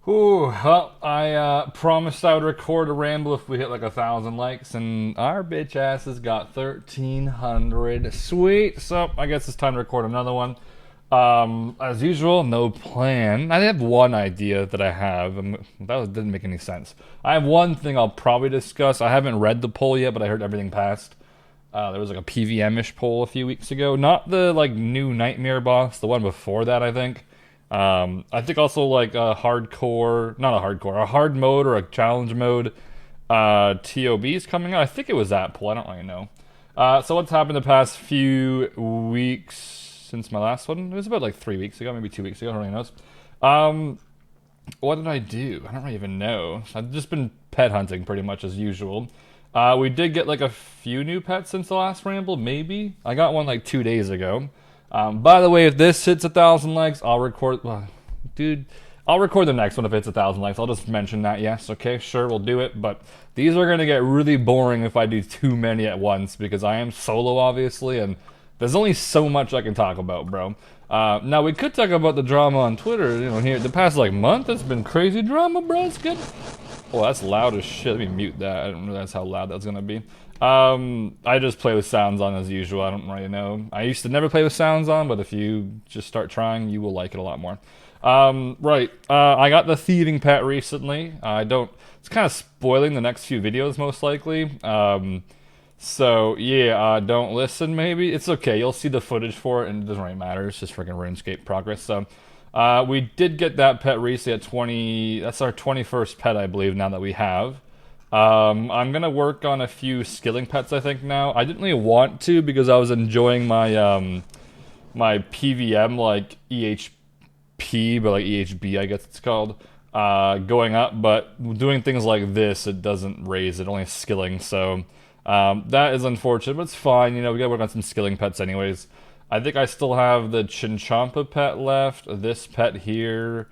Ooh, well, I promised I would record a ramble if we hit like 1,000 likes, and our bitch asses got 1,300. Sweet. So I guess it's time to record another one. As usual, no plan. I have one idea that I have. Didn't make any sense. I have one thing I'll probably discuss. I haven't read the poll yet, but I heard everything passed. There was like a PVM-ish poll a few weeks ago. Not the like new Nightmare boss, the one before that, I think. I think also like a hardcore, not a hardcore, a hard mode or a challenge mode. TOB is coming out. I think it was that poll. I don't really know. So what's happened the past few weeks since my last one? It was about like 3 weeks ago, maybe 2 weeks ago. Who really knows? What did I do? I don't really even know. I've just been pet hunting pretty much as usual. We did get like a few new pets since the last ramble, maybe. I got one like 2 days ago. By the way, if this hits 1,000 likes, I'll record. Dude, I'll record the next one if it's 1,000 likes. I'll just mention that. Yes, okay, sure, we'll do it. But these are gonna get really boring if I do too many at once because I am solo, obviously, and there's only so much I can talk about, bro. Now we could talk about the drama on Twitter. You know, here the past like month, it's been crazy drama, bro. It's good. Oh, that's loud as shit. Let me mute that. I didn't realize how loud that's gonna be. I just play with sounds on as usual. I don't really know. I used to never play with sounds on, but if you just start trying, you will like it a lot more. Right. I got the thieving pet recently. It's kind of spoiling the next few videos, most likely. So, yeah, don't listen, maybe. It's okay. You'll see the footage for it, and it doesn't really matter. It's just freaking RuneScape progress. So, we did get that pet recently at 20. That's our 21st pet, I believe, now that we have. I'm gonna work on a few skilling pets, I think, now. I didn't really want to because I was enjoying my, my PVM, like, EHP, but like EHB, I guess it's called, going up, but doing things like this, it doesn't raise it, only skilling, so, that is unfortunate, but it's fine, you know, we gotta work on some skilling pets anyways. I think I still have the Chinchampa pet left, this pet here,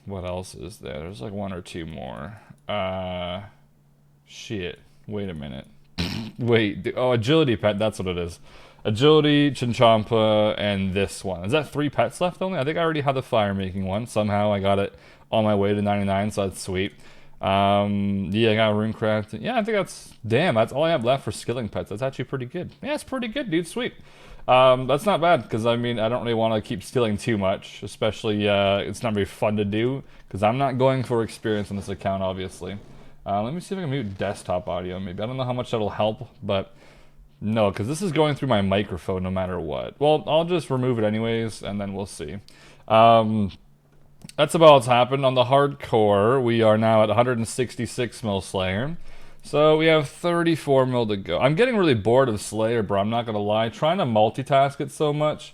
what else is there? There's like one or two more. Shit. Wait a minute. Wait. Oh, agility pet. That's what it is. Agility, Chinchampa, and this one. Is that 3 pets left only? I think I already had the fire making one. Somehow I got it on my way to 99, so that's sweet. Yeah, I got runecraft. Yeah, I think that's all I have left for skilling pets. That's actually pretty good. Yeah, it's pretty good, dude. Sweet. That's not bad, because, I mean, I don't really want to keep stealing too much, especially, it's not very fun to do, because I'm not going for experience on this account, obviously. Let me see if I can mute desktop audio, maybe. I don't know how much that'll help, but no, because this is going through my microphone no matter what. Well, I'll just remove it anyways, and then we'll see. That's about what's happened. On the hardcore, we are now at 166 mil Slayer. So we have 34 mil to go. I'm getting really bored of Slayer, bro. I'm not gonna lie. Trying to multitask it so much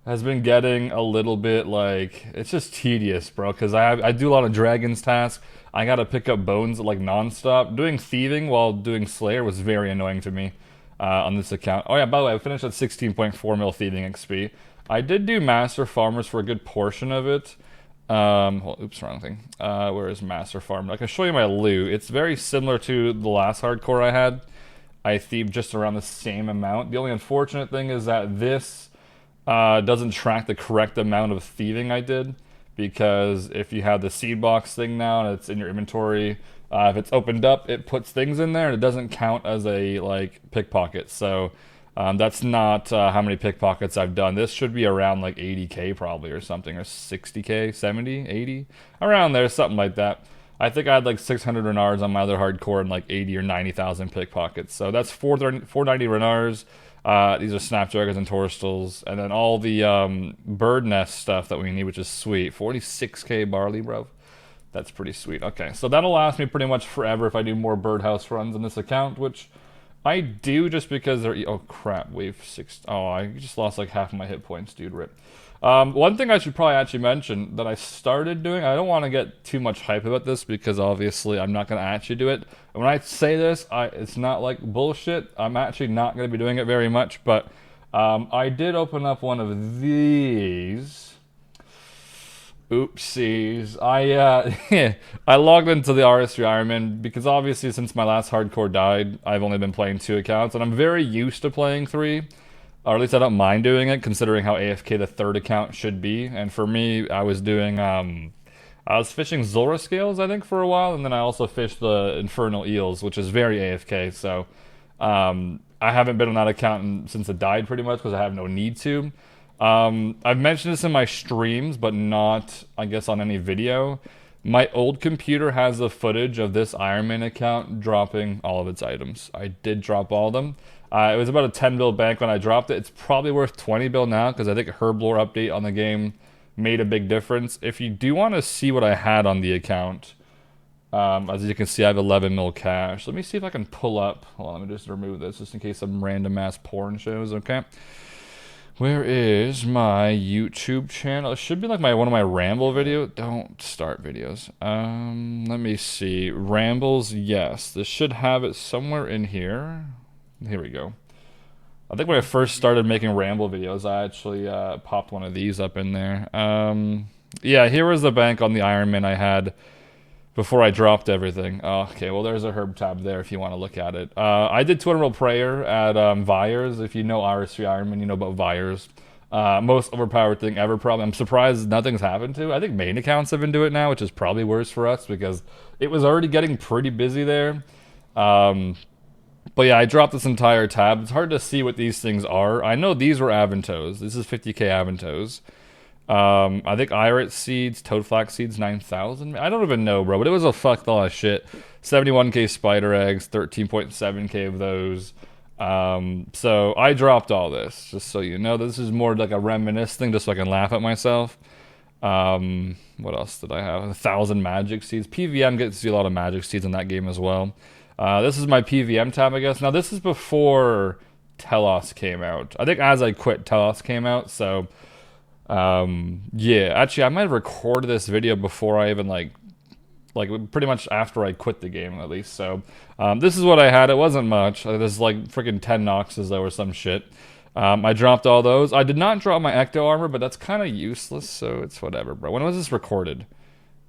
has been getting a little bit like, it's just tedious, bro. Because I do a lot of Dragon's tasks. I gotta pick up bones like nonstop. Doing thieving while doing Slayer was very annoying to me on this account. Oh yeah, by the way, I finished at 16.4 mil thieving XP. I did do Master Farmers for a good portion of it. Oops, wrong thing. Where is Master Farm? I can show you my loot. It's very similar to the last hardcore I had. I thieved just around the same amount. The only unfortunate thing is that this doesn't track the correct amount of thieving I did, because if you have the seed box thing now and it's in your inventory, if it's opened up, it puts things in there and it doesn't count as a like pickpocket. So that's not how many pickpockets I've done. This should be around like 80k probably or something, or 60k, 70, 80, around there, something like that. I think I had like 600 renards on my other hardcore and like 80 or 90,000 pickpockets. So that's 490 renards. These are snapdragons and torstals, and then all the bird nest stuff that we need, which is sweet. 46k barley, bro. That's pretty sweet. Okay, so that'll last me pretty much forever if I do more birdhouse runs in this account, which I do, just because they're... Oh, crap. Wave 6... Oh, I just lost like half of my hit points, dude. Rip. One thing I should probably actually mention that I started doing... I don't want to get too much hype about this, because obviously I'm not going to actually do it. And when I say this, it's not like bullshit. I'm actually not going to be doing it very much, but I did open up one of these... Oopsies. I logged into the RS3 Ironman because obviously since my last hardcore died, I've only been playing 2 accounts, and I'm very used to playing 3. or at least I don't mind doing it, considering how AFK the third account should be. And for me, I was doing I was fishing Zora scales, I think, for a while, and then I also fished the Infernal Eels, which is very AFK. So I haven't been on that account since it died, pretty much, because I have no need to. I've mentioned this in my streams, but not, I guess, on any video. My old computer has the footage of this Ironman account dropping all of its items. I did drop all of them. It was about a 10 bill bank when I dropped it. It's probably worth 20 bill now, because I think a Herblore update on the game made a big difference. If you do want to see what I had on the account, as you can see, I have 11 mil cash. Let me see if I can pull up. Hold on, let me just remove this, just in case some random ass porn shows, okay? Where is my YouTube channel? It should be like one of my Ramble videos. Don't start videos. Let me see. Rambles, yes. This should have it somewhere in here. Here we go. I think when I first started making Ramble videos, I actually popped one of these up in there. Yeah, here was the bank on the Ironman I had before I dropped everything. Oh, okay, well, there's a herb tab there if you want to look at it. I did 200 roll prayer at Vyers. If you know RS3 Ironman, you know about Vyers. Most overpowered thing ever, probably. I'm surprised nothing's happened to. I think main accounts have been doing it now, which is probably worse for us because it was already getting pretty busy there. But yeah, I dropped this entire tab. It's hard to see what these things are. I know these were Aventos. This is 50k Aventos. I think Irit seeds, Toadflax seeds, 9,000. I don't even know, bro, but it was a fuck lot of shit. 71k spider eggs, 13.7k of those. So I dropped all this, just so you know. This is more like a reminisce thing, just so I can laugh at myself. What else did I have? 1,000 magic seeds. PVM gets to see a lot of magic seeds in that game as well. This is my PVM tab, I guess. Now, this is before Telos came out. I think as I quit, Telos came out, so... yeah, actually, I might have recorded this video before I even, like pretty much after I quit the game, at least, so... this is what I had. It wasn't much. There's, like, freaking 10 Noxes, though, or some shit. I dropped all those. I did not drop my Ecto Armor, but that's kind of useless, so it's whatever, bro. When was this recorded?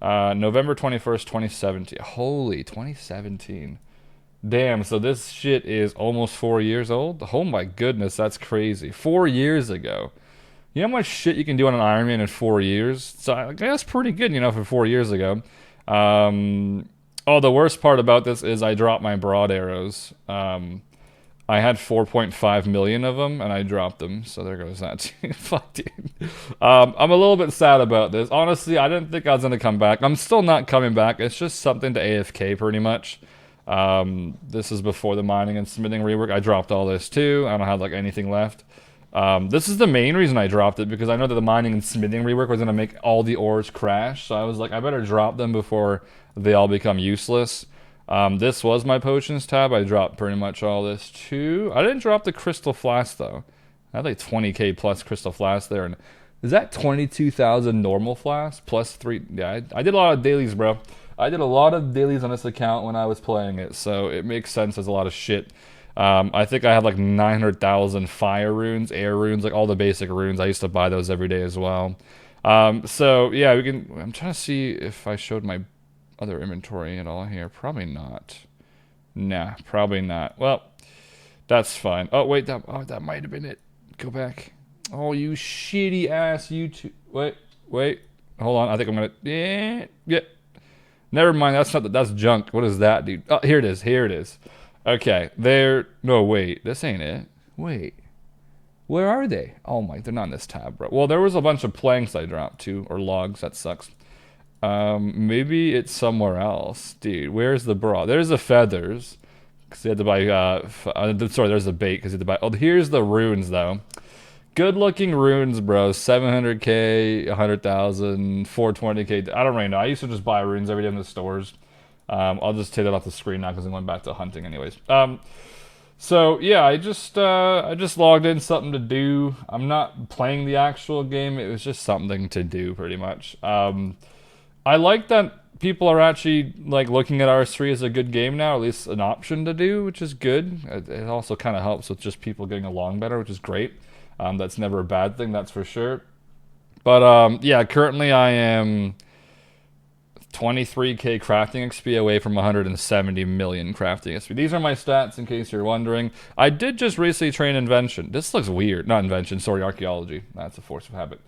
November 21st, 2017. Holy, 2017. Damn, so this shit is almost 4 years old? Oh my goodness, that's crazy. 4 years ago. You know how much shit you can do on an Ironman in 4 years? So I guess that's pretty good, you know, for 4 years ago. Oh, the worst part about this is I dropped my broad arrows. I had 4.5 million of them, and I dropped them, so there goes that. Fuck, dude. I'm a little bit sad about this. Honestly, I didn't think I was going to come back. I'm still not coming back. It's just something to AFK, pretty much. This is before the mining and smithing rework. I dropped all this, too. I don't have, like, anything left. This is the main reason I dropped it, because I know that the mining and smithing rework was going to make all the ores crash, so I was like, I better drop them before they all become useless. This was my potions tab. I dropped pretty much all this too. I didn't drop the crystal flask though. I had like 20k plus crystal flask there. And is that 22,000 normal flasks plus 3? Yeah, I did a lot of dailies, bro. I did a lot of dailies on this account when I was playing it, so it makes sense. There's a lot of shit. I think I had like 900,000 fire runes, air runes, like all the basic runes. I used to buy those every day as well. So yeah, we can. I'm trying to see if I showed my other inventory at all here. Probably not. Nah, probably not. Well, that's fine. Oh wait, that might have been it. Go back. Oh, you shitty ass YouTube. Wait. Hold on. I think I'm gonna. Yeah. Never mind. That's junk. What is that, dude? Oh, here it is. Okay. No, wait. This ain't it. Wait. Where are they? Oh my, they're not in this tab, bro. Well, there was a bunch of planks I dropped too, or logs. That sucks. Maybe it's somewhere else. Dude, where's the bra? There's the feathers. Because you had to buy, sorry, there's the bait because you had to buy. Oh, here's the runes, though. Good looking runes, bro. 700k, 100,000, 420k. I don't really know. I used to just buy runes every day in the stores. I'll just take that off the screen now because I'm going back to hunting anyways. So yeah, I just logged in, something to do. I'm not playing the actual game. It was just something to do, pretty much. I like that people are actually like looking at RS3 as a good game now, at least an option to do, which is good. It also kind of helps with just people getting along better, which is great. That's never a bad thing, that's for sure. But yeah, currently I am 23k crafting XP away from 170 million crafting XP. These are my stats in case you're wondering. I did just recently train invention. This looks weird. Not invention, sorry, archaeology. That's a force of habit.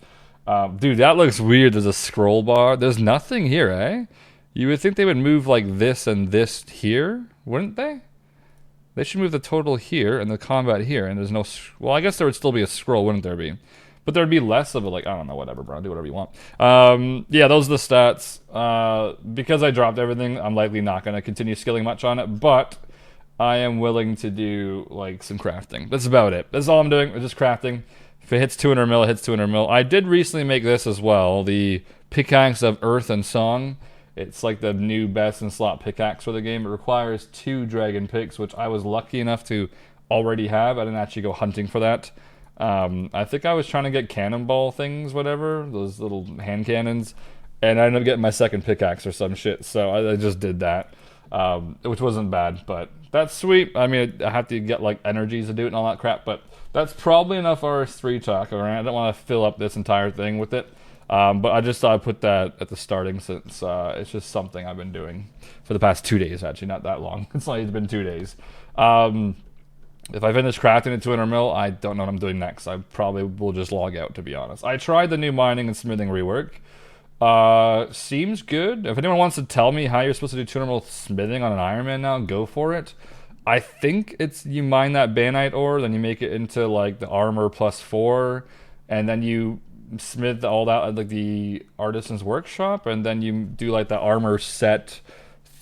Dude, that looks weird. There's a scroll bar. There's nothing here, eh? You would think they would move like this and this here, wouldn't they? They should move the total here and the combat here, and there's no... Well, I guess there would still be a scroll, wouldn't there be? But there'd be less of it, like, I don't know, whatever, bro. Do whatever you want. Yeah, those are the stats. Because I dropped everything, I'm likely not going to continue skilling much on it, but I am willing to do, like, some crafting. That's about it. That's all I'm doing. I'm just crafting. If it hits 200 mil, it hits 200 mil. I did recently make this as well, the Pickaxe of Earth and Song. It's like the new best in slot pickaxe for the game. It requires 2 dragon picks, which I was lucky enough to already have. I didn't actually go hunting for that. I think I was trying to get cannonball things, whatever, those little hand cannons, and I ended up getting my second pickaxe or some shit, so I just did that, which wasn't bad, but that's sweet. I mean, I have to get, like, energies to do it and all that crap, but that's probably enough RS3 talk, alright? I don't want to fill up this entire thing with it. But I just thought I'd put that at the starting since it's just something I've been doing for the past 2 days, actually, not that long. It's only been 2 days. If I finish crafting at 200 mil, I don't know what I'm doing next. I probably will just log out, to be honest. I tried the new mining and smithing rework. Seems good. If anyone wants to tell me how you're supposed to do 200 mil smithing on an Ironman now, go for it. I think it's you mine that banite ore, then you make it into, like, the armor +4, and then you smith all that at, like, the artisan's workshop, and then you do, like, the armor set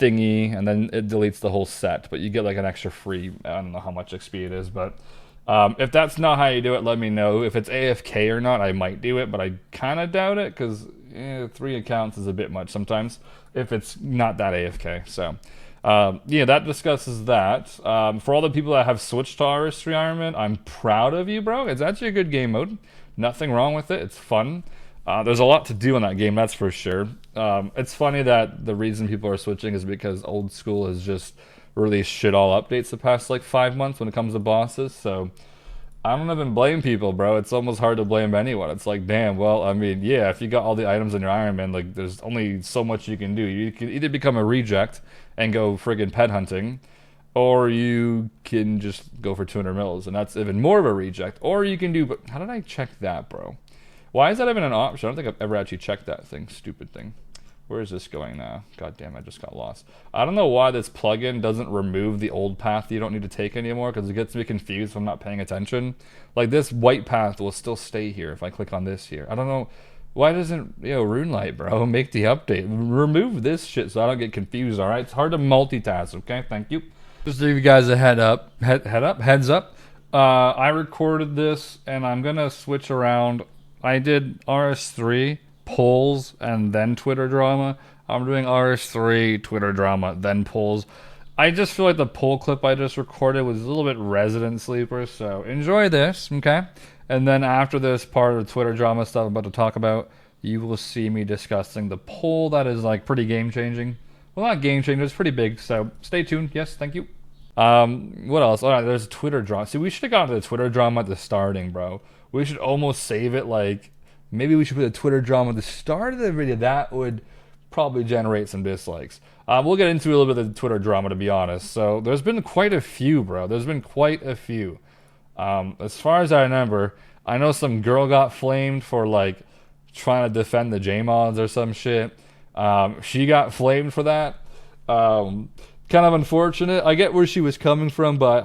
thingy, and then it deletes the whole set, but you get, like, an extra free, I don't know how much XP it is, but if that's not how you do it, let me know. If it's AFK or not, I might do it, but I kind of doubt it, because 3 accounts is a bit much sometimes, if it's not that AFK, so... yeah, that discusses that. For all the people that have switched to RS3 Ironman, I'm proud of you, bro. It's actually a good game mode. Nothing wrong with it. It's fun. There's a lot to do in that game, that's for sure. It's funny that the reason people are switching is because old school has just released shit all updates the past, like, 5 months when it comes to bosses, so... I don't even blame people, bro. It's almost hard to blame anyone. It's like, damn, well, I mean, yeah, if you got all the items in your Ironman, like, there's only so much you can do. You can either become a reject and go friggin' pet hunting, or you can just go for 200 mils, and that's even more of a reject. Or you can do, but how did I check that, bro? Why is that even an option? I don't think I've ever actually checked that thing. Stupid thing. Where is this going now? God damn, I just got lost. I don't know why this plugin doesn't remove the old path you don't need to take anymore, because it gets me confused if I'm not paying attention. Like, this white path will still stay here if I click on this here. I don't know. Why doesn't, RuneLite, bro, make the update? Remove this shit so I don't get confused, alright? It's hard to multitask, okay? Thank you. Just to give you guys a heads up. I recorded this, and I'm gonna switch around. I did RS3, polls, and then Twitter drama. I'm doing RS3, Twitter drama, then polls. I just feel like the poll clip I just recorded was a little bit resident sleeper, so enjoy this, okay? And then after this part of the Twitter drama stuff I'm about to talk about, you will see me discussing the poll that is, like, pretty game-changing. Well, not game-changing, it's pretty big, so stay tuned. Yes, thank you. What else? Oh, there's Twitter drama. See, we should have gotten to the Twitter drama at the starting, bro. We should almost save it, like... Maybe we should put a Twitter drama at the start of the video. That would probably generate some dislikes. We'll get into a little bit of the Twitter drama, to be honest. So there's been quite a few, bro. There's been quite a few. As far as I remember, I know some girl got flamed for, like, trying to defend the J-mods or some shit. She got flamed for that. Kind of unfortunate. I get where she was coming from, but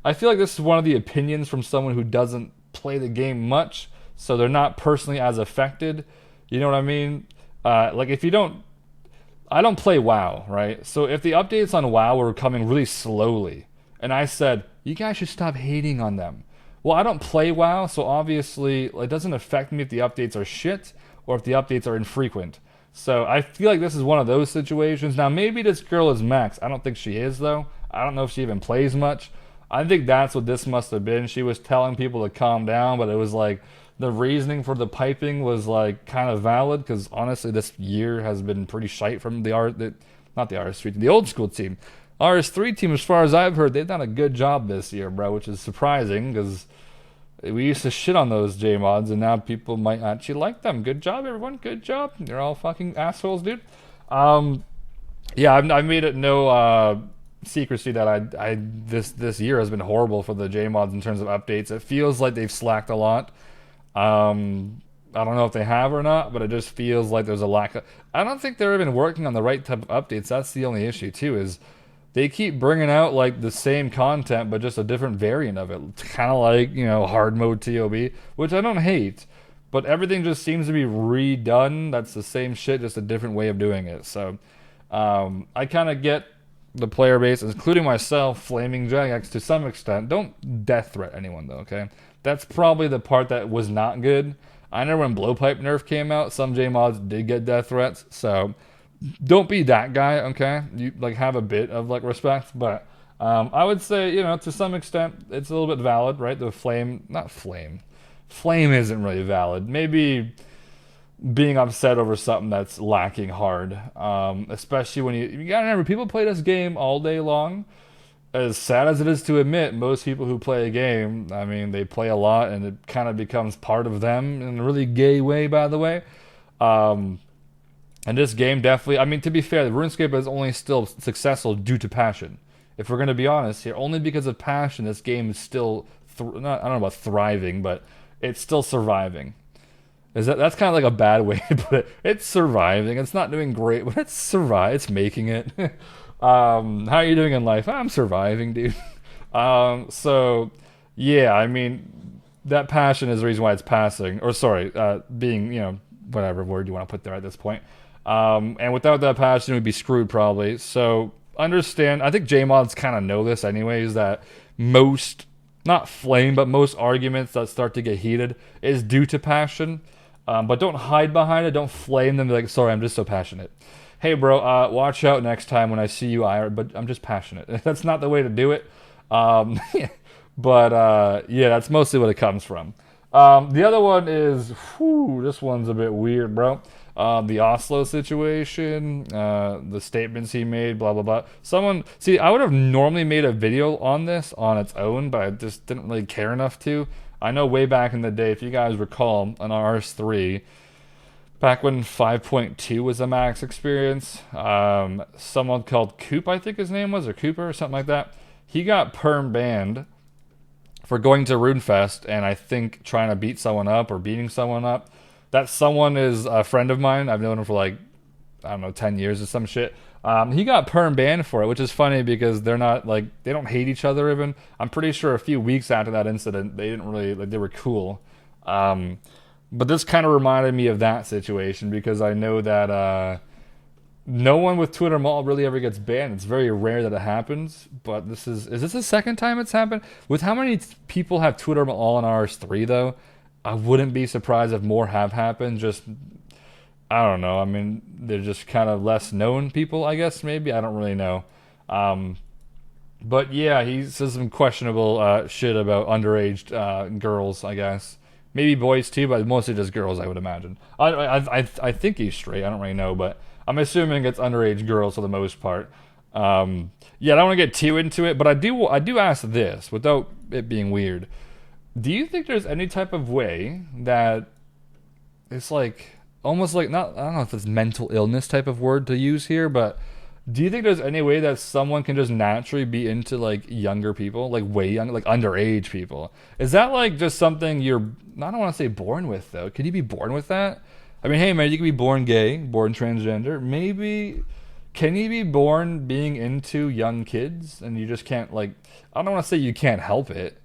I feel like this is one of the opinions from someone who doesn't play the game much. So they're not personally as affected. You know what I mean? Like, if you don't... I don't play WoW, right? So if the updates on WoW were coming really slowly, and I said, you guys should stop hating on them. Well, I don't play WoW, so obviously it doesn't affect me if the updates are shit or if the updates are infrequent. So I feel like this is one of those situations. Now, maybe this girl is max. I don't think she is, though. I don't know if she even plays much. I think that's what this must have been. She was telling people to calm down, but it was like... The reasoning for the piping was, like, kind of valid, because honestly this year has been pretty shite from the RS3 team, the old school team. RS3 team, as far as I've heard, they've done a good job this year, bro, which is surprising, because We used to shit on those J mods, and now people might actually like them. Good job, everyone. Good job. You're all fucking assholes, dude. Um, yeah, I've made it no secrecy that I this year has been horrible for the J mods in terms of updates. It feels like they've slacked a lot. I don't know if they have or not, but it just feels like there's a lack of. I don't think they're even working on the right type of updates. That's the only issue too. Is they keep bringing out like the same content, but just a different variant of it. Kind of like hard mode TOB, which I don't hate, but everything just seems to be redone. That's the same shit, just a different way of doing it. So I kind of get the player base, including myself, flaming Jagex to some extent. Don't death threat anyone though, okay? That's probably the part that was not good. I know when Blowpipe nerf came out, some J mods did get death threats, so don't be that guy, okay? You like have a bit of like respect, but I would say to some extent it's a little bit valid, right? The flame isn't really valid. Maybe being upset over something that's lacking hard, especially when you gotta remember people play this game all day long. As sad as it is to admit, most people who play a game, I mean, they play a lot and it kind of becomes part of them in a really gay way, by the way. And this game definitely, I mean, to be fair, the RuneScape is only still successful due to passion. If we're going to be honest here, only because of passion, this game is still, I don't know about thriving, but it's still surviving. That's kind of like a bad way to put it. It's surviving. It's not doing great, but it's making it. How are you doing in life? I'm surviving, dude. So yeah, I mean, that passion is the reason why it's passing, or sorry, being, whatever word you want to put there at this point. And without that passion, we'd be screwed probably. So understand, I think J-mods kind of know this anyways, that most, not flame, but most arguments that start to get heated is due to passion. But don't hide behind it. Don't flame them. Be like, sorry, I'm just so passionate. Hey, bro, watch out next time when I see you, but I'm just passionate. That's not the way to do it. But yeah, that's mostly what it comes from. The other one is, this one's a bit weird, bro. The Oslo situation, the statements he made, blah, blah, blah. I would have normally made a video on this on its own, but I just didn't really care enough to. I know way back in the day, if you guys recall, on RS3, back when 5.2 was the max experience, someone called Coop, I think his name was, or Cooper, or something like that, he got perm banned for going to RuneFest and I think trying to beat someone up or beating someone up. That someone is a friend of mine. I've known him for like, I don't know, 10 years or some shit. He got perm banned for it, which is funny because they're not like, they don't hate each other even. I'm pretty sure a few weeks after that incident, they didn't really, like, they were cool. But this kind of reminded me of that situation because I know that no one with Twitter Mall really ever gets banned. It's very rare that it happens, but is this the second time it's happened? With how many people have Twitter Mall on RS3 though, I wouldn't be surprised if more have happened. Just, I don't know. I mean, they're just kind of less known people, I guess, maybe. I don't really know. But yeah, he says some questionable shit about underage girls, I guess. Maybe boys too, but mostly just girls, I would imagine. I think he's straight. I don't really know, but I'm assuming it's underage girls for the most part. Yeah, I don't want to get too into it, but I do ask this without it being weird. Do you think there's any type of way that it's like almost like not, I don't know if it's mental illness type of word to use here, but do you think there's any way that someone can just naturally be into like younger people, like way young, like underage people? Is that like just something I don't want to say born with though. Could you be born with that? I mean, hey man, you can be born gay, born transgender. Maybe can you be born being into young kids and you just can't like, I don't want to say you can't help it,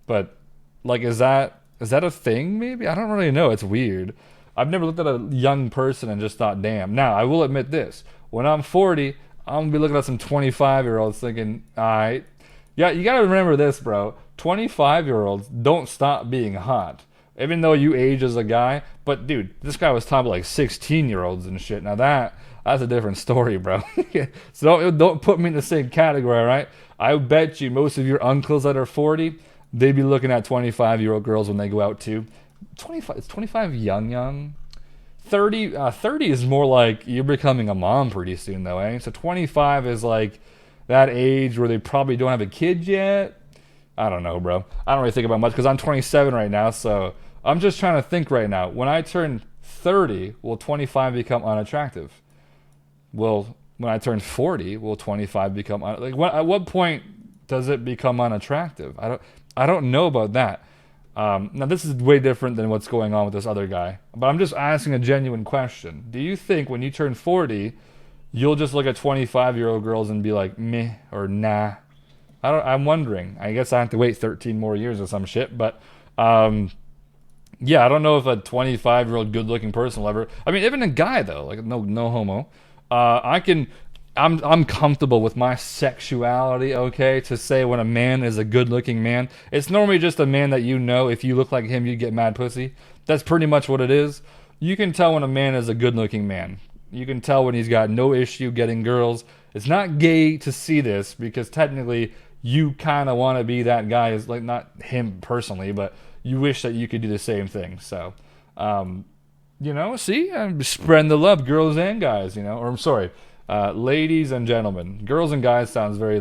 but like is that a thing maybe? I don't really know. It's weird. I've never looked at a young person and just thought, damn. Now, I will admit this. When I'm 40, I'm going to be looking at some 25-year-olds thinking, all right. Yeah, you got to remember this, bro. 25-year-olds don't stop being hot. Even though you age as a guy. But, dude, this guy was talking about like 16-year-olds and shit. Now, that's a different story, bro. So don't put me in the same category, all right? I bet you most of your uncles that are 40, they'd be looking at 25-year-old girls when they go out, too. 25, is 25 young? 30 is more like you're becoming a mom pretty soon though, eh? So 25 is like that age where they probably don't have a kid yet, I don't know, bro. I don't really think about much because I'm 27 right now, so I'm just trying to think right now. When I turn 30, will 25 become unattractive? Will when I turn 40, will 25 become at what point does it become unattractive? I don't know about that. Now this is way different than what's going on with this other guy, but I'm just asking a genuine question. Do you think when you turn 40, you'll just look at 25-year-old girls and be like meh or nah? I'm wondering. I guess I have to wait 13 more years or some shit, but yeah, I don't know if a 25-year-old good-looking person will ever. I mean, even a guy though, like no homo. I'm comfortable with my sexuality, okay, to say when a man is a good-looking man. It's normally just a man that you know, if you look like him, you'd get mad pussy. That's pretty much what it is. You can tell when a man is a good-looking man. You can tell when he's got no issue getting girls. It's not gay to see this because technically you kind of want to be that guy. Is like not him personally, but you wish that you could do the same thing. So, see, I'm spreading the love, girls and guys, or I'm sorry, ladies and gentlemen. Girls and guys sounds very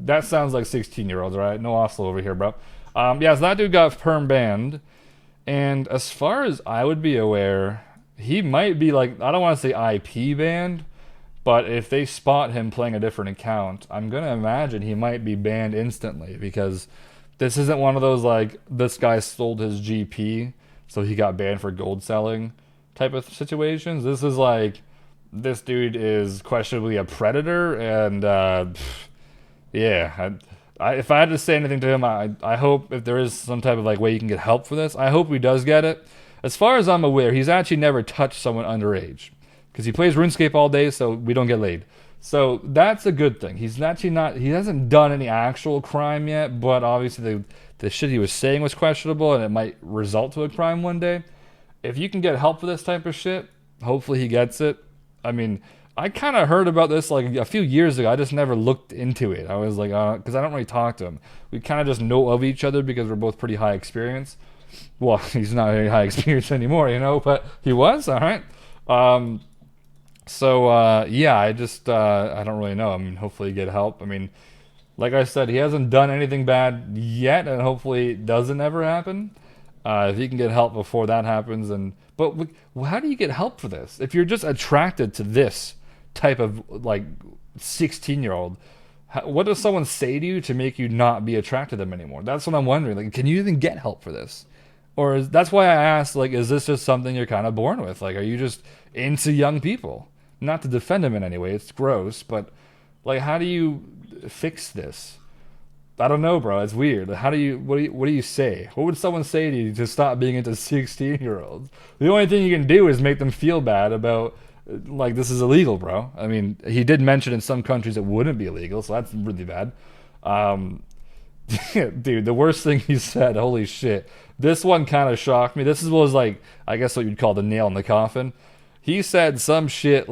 that sounds like 16-year-olds, right? No Oslo over here, bro. Yeah, so that dude got perm banned, and as far as I would be aware, he might be I don't want to say IP banned, but if they spot him playing a different account, I'm going to imagine he might be banned instantly because this isn't one of those this guy sold his GP, so he got banned for gold selling type of situations. This is this dude is questionably a predator, and yeah, if I had to say anything to him, I hope if there is some type of way you can get help for this, I hope he does get it. As far as I'm aware, he's actually never touched someone underage because he plays RuneScape all day, so we don't get laid. So that's a good thing. He's actually he hasn't done any actual crime yet, but obviously the shit he was saying was questionable and it might result to a crime one day. If you can get help for this type of shit, hopefully he gets it. I mean, I kind of heard about this a few years ago. I just never looked into it. I was because I don't really talk to him. We kind of just know of each other because we're both pretty high experience. Well, he's not very high experience anymore, but he was, all right. Yeah, I don't really know. I mean, hopefully get help. I mean, like I said, he hasn't done anything bad yet, and hopefully it doesn't ever happen. If he can get help before that happens, but how do you get help for this? If you're just attracted to this type of 16-year-old, what does someone say to you to make you not be attracted to them anymore? That's what I'm wondering. Can you even get help for this? Or that's why I asked, is this just something you're kind of born with? Are you just into young people? Not to defend him in any way, it's gross, but how do you fix this? I don't know, bro. It's weird. What do you say? What would someone say to you to stop being into 16-year-olds? The only thing you can do is make them feel bad about this is illegal, bro. I mean, he did mention in some countries it wouldn't be illegal, so that's really bad. Dude, the worst thing he said, holy shit. This one kind of shocked me. This was I guess what you'd call the nail in the coffin. He said some shit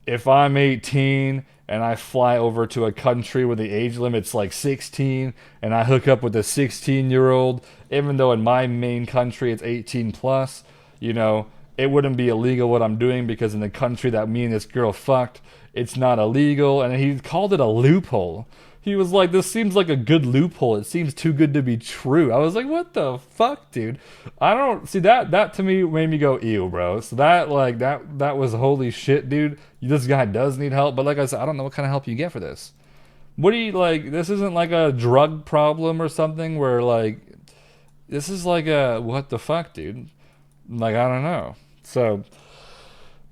if I'm 18 and I fly over to a country where the age limit's 16 and I hook up with a 16-year-old, even though in my main country it's 18 plus, it wouldn't be illegal what I'm doing because in the country that me and this girl fucked, it's not illegal. And he called it a loophole. He was like, this seems like a good loophole. It seems too good to be true. I was like, what the fuck, dude? I don't see that to me made me go, ew, bro. So that was holy shit, dude. This guy does need help. But like I said, I don't know what kind of help you get for this. What do you this isn't a drug problem or something where this is a, what the fuck, dude? I don't know. So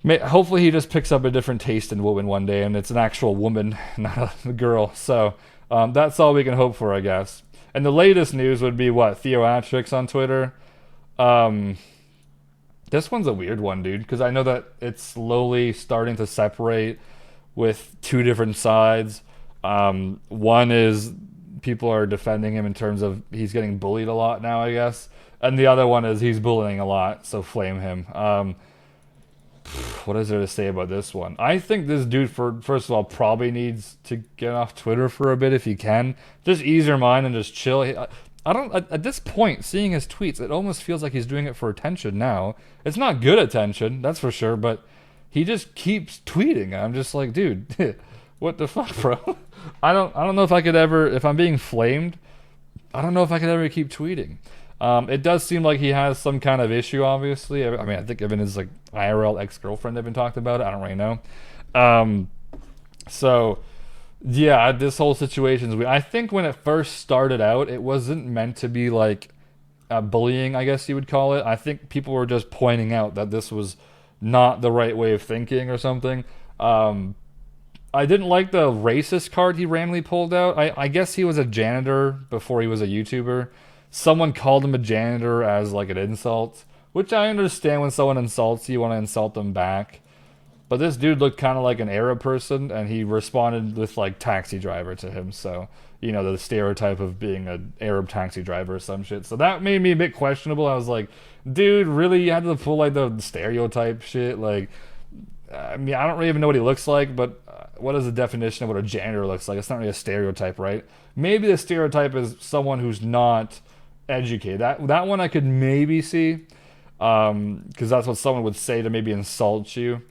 hopefully he just picks up a different taste in women one day, and it's an actual woman, not a girl. So that's all we can hope for, I guess. And the latest news would be Theoatrix on Twitter. This one's a weird one, dude, because I know that it's slowly starting to separate with two different sides. One is people are defending him in terms of he's getting bullied a lot now, I guess. And the other one is he's bullying a lot, so flame him. What is there to say about this one? I think this dude, first of all, probably needs to get off Twitter for a bit if he can. Just ease your mind and just chill. I don't. At this point, seeing his tweets, it almost feels like he's doing it for attention now. It's not good attention, that's for sure, but he just keeps tweeting. I'm just like, dude, what the fuck, bro? I don't know if I could ever, if I'm being flamed, I don't know if I could ever keep tweeting. It does seem like he has some kind of issue, obviously. I mean, I think even his like IRL ex-girlfriend have been talked about it. I don't really know. Um, so yeah, this whole situation is weird. I think when it first started out, it wasn't meant to be like bullying, I guess you would call it. I think people were just pointing out that this was not the right way of thinking or something. I didn't like the racist card he randomly pulled out. I guess he was a janitor before he was a YouTuber. Someone called him a janitor as like an insult, which I understand when someone insults you, you want to insult them back. But this dude looked kind of like an Arab person, and he responded with like taxi driver to him. So, you know, the stereotype of being an Arab taxi driver or some shit. So that made me a bit questionable. I was like, dude, really? You had to pull like the stereotype shit? Like, I mean, I don't really even know what he looks like, but what is the definition of what a janitor looks like? It's not really a stereotype, right? Maybe the stereotype is someone who's not educated. That one I could maybe see, because that's what someone would say to maybe insult you.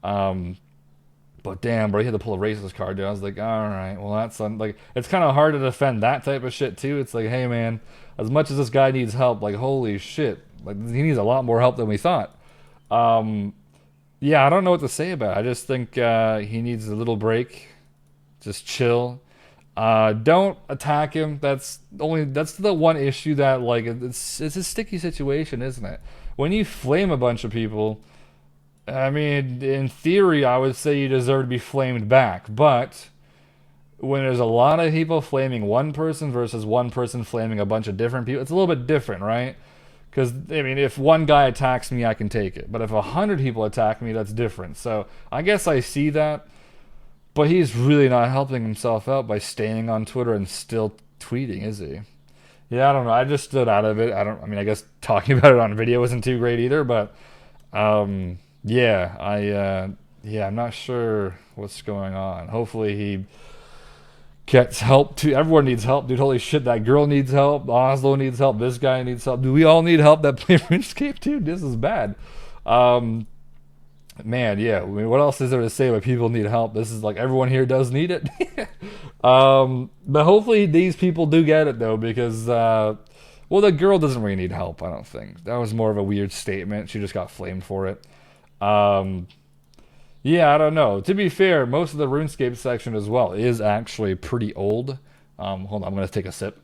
But damn, bro, he had to pull a racist card, dude. I was like, all right, well, that's like, it's kind of hard to defend that type of shit too. It's like, hey, man, as much as this guy needs help, like, holy shit, like he needs a lot more help than we thought. Yeah, I don't know what to say about it. I just think he needs a little break. Just chill. Don't attack him. That's the one issue that like it's a sticky situation, isn't it? When you flame a bunch of people, I mean, in theory, I would say you deserve to be flamed back. But when there's a lot of people flaming one person versus one person flaming a bunch of different people, it's a little bit different, right? Because, I mean, if one guy attacks me, I can take it. But if 100 people attack me, that's different. So I guess I see that. But he's really not helping himself out by staying on Twitter and still tweeting, is he? Yeah, I don't know. I just stood out of it. I mean, I guess talking about it on video isn't too great either. But, yeah, I'm not sure what's going on. Hopefully he gets help too. Everyone needs help, dude. Holy shit, that girl needs help. Oslo needs help. This guy needs help. Do we all need help that play RuneScape, dude? This is bad. Man, yeah. I mean, what else is there to say about people need help? This is like everyone here does need it. But hopefully these people do get it though, because well, the girl doesn't really need help. I don't think that was more of a weird statement. She just got flamed for it. Yeah, I don't know. To be fair, most of the RuneScape section as well is actually pretty old. Hold on, I'm gonna take a sip.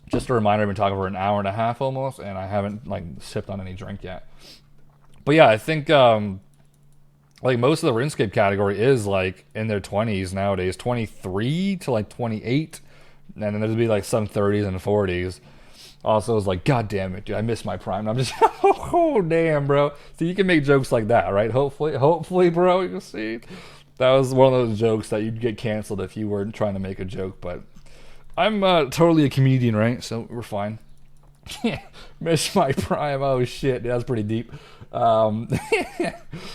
Just a reminder, I've been talking for an hour and a half almost, and I haven't like sipped on any drink yet. But yeah, I think like most of the RuneScape category is like in their 20s nowadays, 23 to like 28, and then there'd be like some 30s and 40s. Also, it's like, God damn it, dude, I missed my prime. And I'm just, oh damn, bro. So you can make jokes like that, right? Hopefully, bro. You see, that was one of those jokes that you'd get canceled if you weren't trying to make a joke. But I'm totally a comedian, right? So we're fine. Missed my prime. Oh shit, that's pretty deep.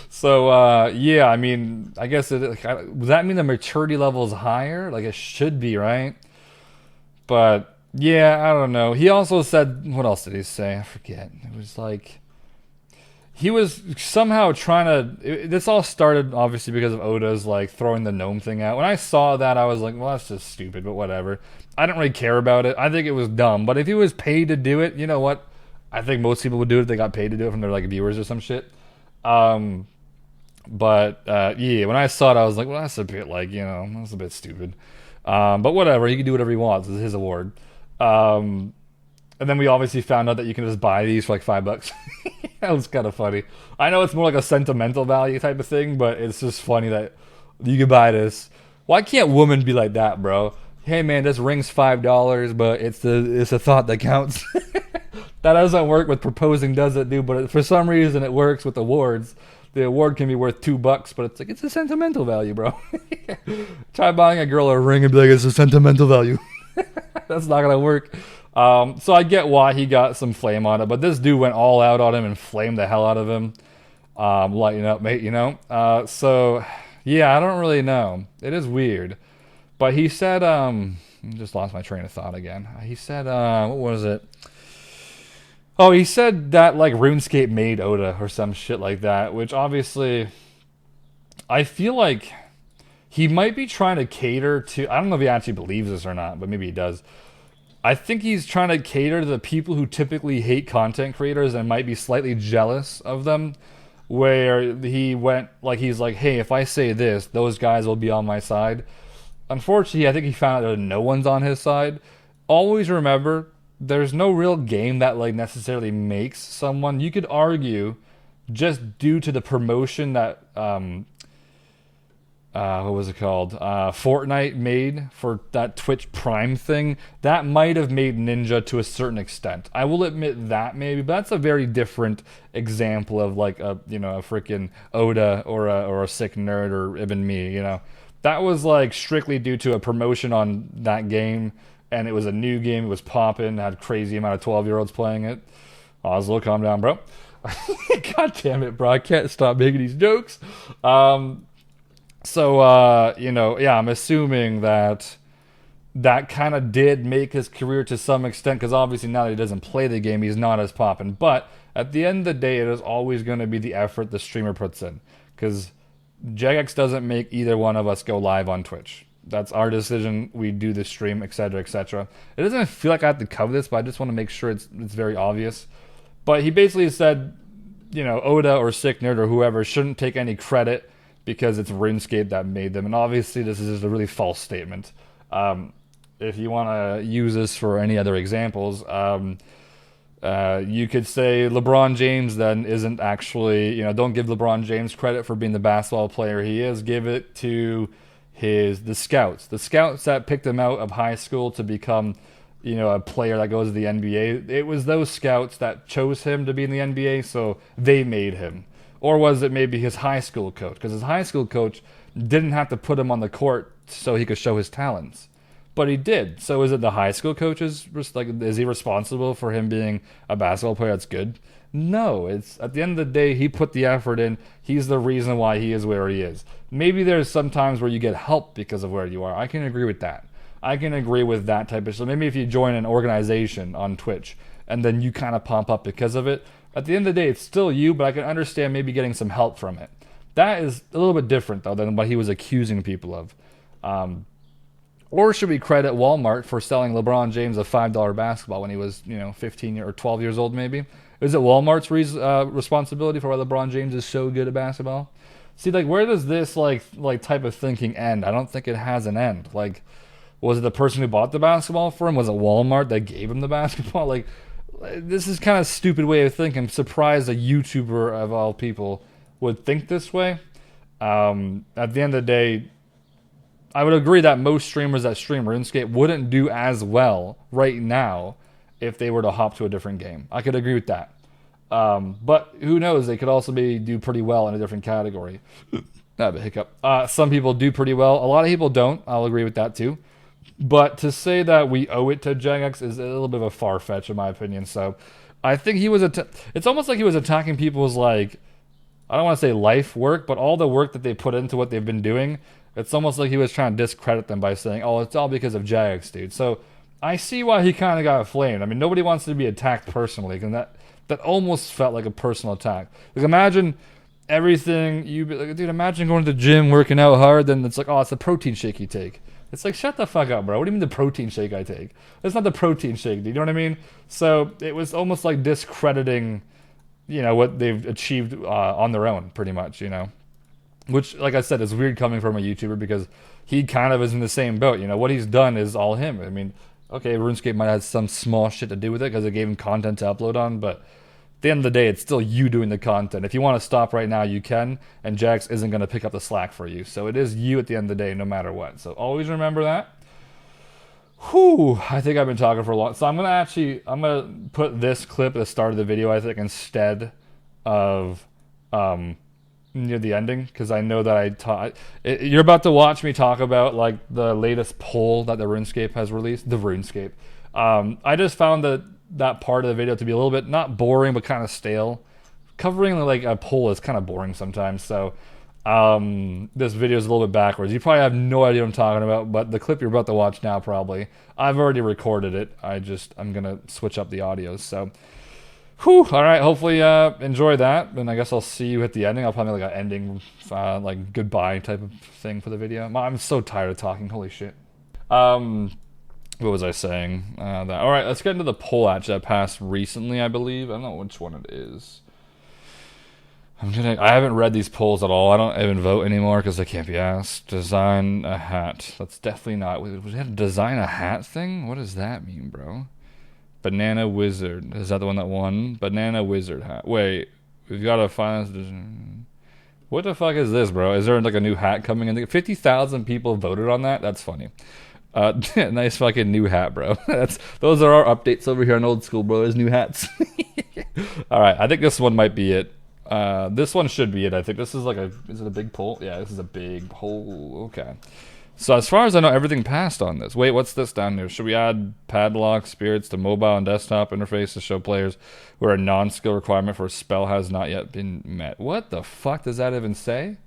So yeah, I mean, I guess does that mean the maturity level is higher? Like it should be, right? But yeah, I don't know. He also said, what else did he say? I forget. It was like he was somehow trying to. This all started obviously because of Oda's like throwing the gnome thing out. When I saw that, I was like, well, that's just stupid. But whatever. I didn't really care about it. I think it was dumb. But if he was paid to do it, you know what? I think most people would do it if they got paid to do it from their like viewers or some shit. But yeah, when I saw it, I was like, well, that's a bit like, you know, that's a bit stupid. But whatever, he can do whatever he wants. It's his award. And then we obviously found out that you can just buy these for like $5. That was kind of funny. I know it's more like a sentimental value type of thing, but it's just funny that you can buy this. Why can't women be like that, bro? Hey man, this ring's $5, but it's the thought that counts. That doesn't work with proposing, does it, dude? But for some reason, it works with awards. The award can be worth $2, but it's like it's a sentimental value, bro. Try buying a girl a ring and be like, it's a sentimental value. That's not gonna work. So I get why he got some flame on it, but this dude went all out on him and flamed the hell out of him. Lighten up, mate, you know? So yeah, I don't really know. It is weird. But he said, I just lost my train of thought again. He said, what was it? Oh, he said that like RuneScape made Oda or some shit like that, which obviously I feel like he might be trying to cater to, I don't know if he actually believes this or not, but maybe he does. I think he's trying to cater to the people who typically hate content creators and might be slightly jealous of them. Where he went, like, he's like, hey, if I say this, those guys will be on my side. Unfortunately, I think he found out that no one's on his side. Always remember, there's no real game that like necessarily makes someone. You could argue, just due to the promotion that what was it called? Fortnite made for that Twitch Prime thing. That might have made Ninja to a certain extent. I will admit that maybe, but that's a very different example of like a a freaking Oda or a sick nerd or even me. That was like strictly due to a promotion on that game, and it was a new game. It was popping. Had crazy amount of 12-year-olds playing it. Oslo, calm down, bro. God damn it, bro! I can't stop making these jokes. So, yeah, I'm assuming that kind of did make his career to some extent, because obviously now that he doesn't play the game, he's not as popping. But at the end of the day, it is always going to be the effort the streamer puts in, because Jagex doesn't make either one of us go live on Twitch. That's our decision. We do the stream, etc., etc. It doesn't feel like I have to cover this, but I just want to make sure it's very obvious. But he basically said, Oda or Sick Nerd or whoever shouldn't take any credit because it's RuneScape that made them. And obviously this is just a really false statement. If you want to use this for any other examples, you could say LeBron James then isn't actually, don't give LeBron James credit for being the basketball player he is. Give it to the scouts. The scouts that picked him out of high school to become, a player that goes to the NBA. It was those scouts that chose him to be in the NBA, so they made him. Or was it maybe his high school coach? Because his high school coach didn't have to put him on the court so he could show his talents. But he did. So is it the high school coach's, is he responsible for him being a basketball player that's good? No. It's at the end of the day, he put the effort in. He's the reason why he is where he is. Maybe there's some times where you get help because of where you are. I can agree with that. I can agree with that type of stuff. Maybe if you join an organization on Twitch and then you kind of pump up because of it, at the end of the day, it's still you, but I can understand maybe getting some help from it. That is a little bit different, though, than what he was accusing people of. Or should we credit Walmart for selling LeBron James a $5 basketball when he was, 15 or 12 years old, maybe? Is it Walmart's responsibility for why LeBron James is so good at basketball? See, where does this, type of thinking end? I don't think it has an end. Was it the person who bought the basketball for him? Was it Walmart that gave him the basketball? This is kind of a stupid way of thinking. I'm surprised a YouTuber of all people would think this way. At the end of the day, I would agree that most streamers that stream RuneScape wouldn't do as well right now if they were to hop to a different game. I could agree with that. But who knows? They could also do pretty well in a different category. I have a hiccup. Some people do pretty well. A lot of people don't. I'll agree with that too. But to say that we owe it to Jagex is a little bit of a far-fetch, in my opinion. So I think he was it's almost like he was attacking people's, I don't want to say life work, but all the work that they put into what they've been doing. It's almost like he was trying to discredit them by saying, oh, it's all because of Jagex, dude. So I see why he kind of got flamed. I mean, nobody wants to be attacked personally, and that almost felt like a personal attack. Imagine everything, dude, imagine going to the gym, working out hard, then it's like, oh, it's the protein shake you take. It's like, shut the fuck up, bro. What do you mean the protein shake I take? It's not the protein shake, do you know what I mean? So it was almost like discrediting, what they've achieved on their own, pretty much, Which, like I said, is weird coming from a YouTuber because he kind of is in the same boat. What he's done is all him. I mean, okay, RuneScape might have some small shit to do with it because it gave him content to upload on, but at the end of the day, it's still you doing the content. If you want to stop right now, you can, and Jax isn't going to pick up the slack for you. So it is you at the end of the day, no matter what. So always remember that. Whew, I think I've been talking for a long. So I'm gonna put this clip at the start of the video, I think, instead of near the ending, because I know that you're about to watch me talk about the latest poll that the RuneScape has released. The RuneScape. I just found that part of the video to be a little bit not boring but kind of stale. Covering a poll is kind of boring sometimes. So this video is a little bit backwards. You probably have no idea what I'm talking about, but the clip you're about to watch now probably. I've already recorded it. I'm gonna switch up the audio. So. Whew, all right, hopefully enjoy that, and I guess I'll see you at the ending. I'll probably an ending, goodbye type of thing for the video. I'm so tired of talking, holy shit. Yeah, What was I saying? All right, let's get into the poll actually that passed recently, I believe. I don't know which one it is. I haven't read these polls at all. I don't even vote anymore because I can't be asked. Design a hat. That's definitely not. We had to design a hat thing? What does that mean, bro? Banana Wizard. Is that the one that won? Banana Wizard hat. Wait, we've got to find. What the fuck is this, bro? Is there like a new hat coming in? 50,000 people voted on that? That's funny. Nice fucking new hat, bro. Those are our updates over here on Old School, bro. There's new hats. All right, I think this one might be it. This one should be it. I think this is like is it a big poll? Yeah, this is a big poll. Okay. So as far as I know, everything passed on this. Wait, what's this down here? Should we add padlock spirits to mobile and desktop interface to show players where a non-skill requirement for a spell has not yet been met? What the fuck does that even say?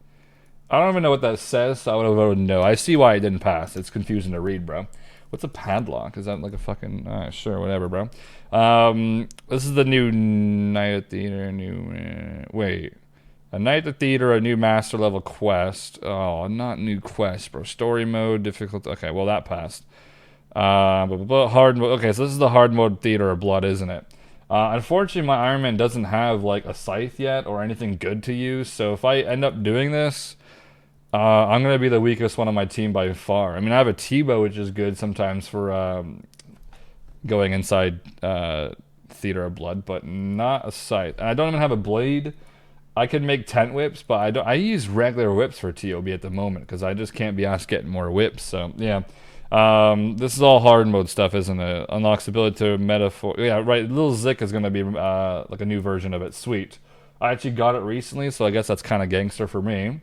I don't even know what that says, so I would have voted no. I see why it didn't pass. It's confusing to read, bro. What's a padlock? Is that like a fucking... sure, whatever, bro. This is the new Night at Theater, wait. A Night at Theater, a new master level quest. Oh, not new quest, bro. Story mode, difficult... Okay, well, that passed. Hard mode... Okay, so this is the hard mode Theater of Blood, isn't it? Unfortunately, my Iron Man doesn't have, like, a scythe yet or anything good to use, so if I end up doing this... I'm going to be the weakest one on my team by far. I mean, I have a T-bow, which is good sometimes for going inside Theater of Blood, but not a scythe. And I don't even have a blade. I can make tent whips, but I use regular whips for TOB at the moment because I just can't be asked getting more whips. So, yeah. This is all hard mode stuff, isn't it? Unlocks ability to metaphor. Yeah, right. Little Zik is going to be like a new version of it. Sweet. I actually got it recently, so I guess that's kind of gangster for me.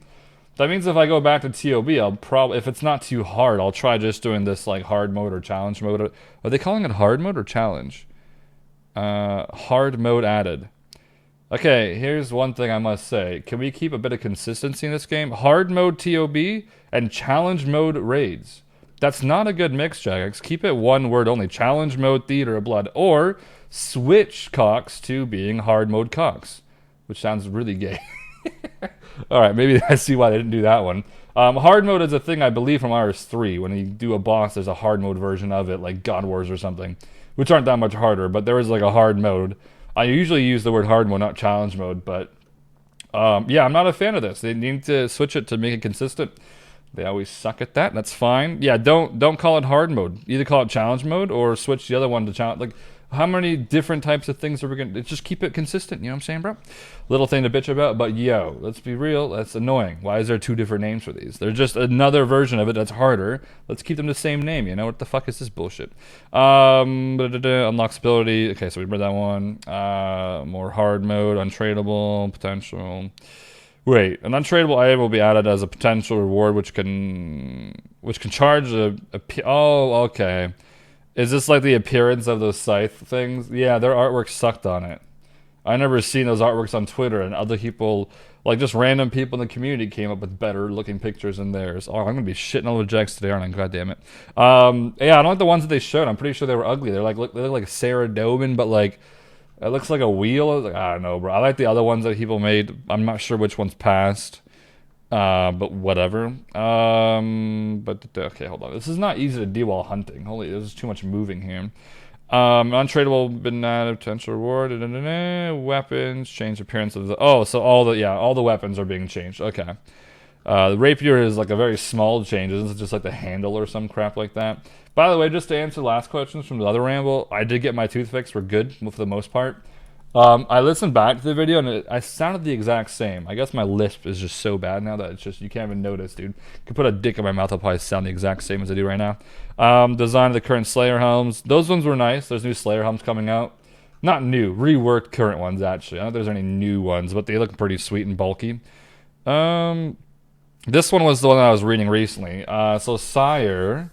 That means if I go back to TOB, I'll probably, if it's not too hard, I'll try just doing this like hard mode or challenge mode. Are they calling it hard mode or challenge? Hard mode added. Okay, here's one thing I must say. Can we keep a bit of consistency in this game? Hard mode TOB and challenge mode raids. That's not a good mix, Jagex. Keep it one word only. Challenge mode Theater of Blood. Or switch Cox to being hard mode Cox. Which sounds really gay. Alright, maybe I see why they didn't do that one. Hard mode is a thing I believe from RS3. When you do a boss, there's a hard mode version of it, like God Wars or something. Which aren't that much harder, but there is like a hard mode. I usually use the word hard mode, not challenge mode, but... yeah, I'm not a fan of this. They need to switch it to make it consistent. They always suck at that, that's fine. Yeah, don't call it hard mode. Either call it challenge mode or switch the other one to challenge... Like, how many different types of things are we going to... Just keep it consistent, you know what I'm saying, bro? Little thing to bitch about, but yo, let's be real, that's annoying. Why is there two different names for these? They're just another version of it that's harder. Let's keep them the same name, you know? What the fuck is this bullshit? Unlocks ability. Okay, so we read that one. More hard mode, untradeable, potential... Wait, an untradeable item will be added as a potential reward, which can charge a oh, okay. Is this like the appearance of those scythe things? Yeah, their artwork sucked on it. I never seen those artworks on Twitter, and other people, like just random people in the community, came up with better looking pictures than theirs. Oh, I'm gonna be shitting all over Jax today, aren't I? God damn it. Yeah, I don't like the ones that they showed. I'm pretty sure they were ugly. They look like Sarah Doman, but like it looks like a wheel. I was like, I don't know, bro. I like the other ones that people made. I'm not sure which one's passed. But whatever. But okay, hold on. This is not easy to do while hunting. Holy, there's too much moving here. Untradeable, been added, potential reward. Weapons, change appearance of the. Oh, so all the weapons are being changed. Okay. The rapier is like a very small change. It's just like the handle or some crap like that. By the way, just to answer last questions from the other ramble, I did get my tooth fixed. We're good for the most part. I listened back to the video and I sounded the exact same. I guess my lisp is just so bad now that it's just, you can't even notice, dude. You could put a dick in my mouth, I'll probably sound the exact same as I do right now. Design of the current Slayer helms. Those ones were nice. There's new Slayer helms coming out. Not new, reworked current ones, actually. I don't think there's any new ones, but they look pretty sweet and bulky. This one was the one that I was reading recently. So Sire...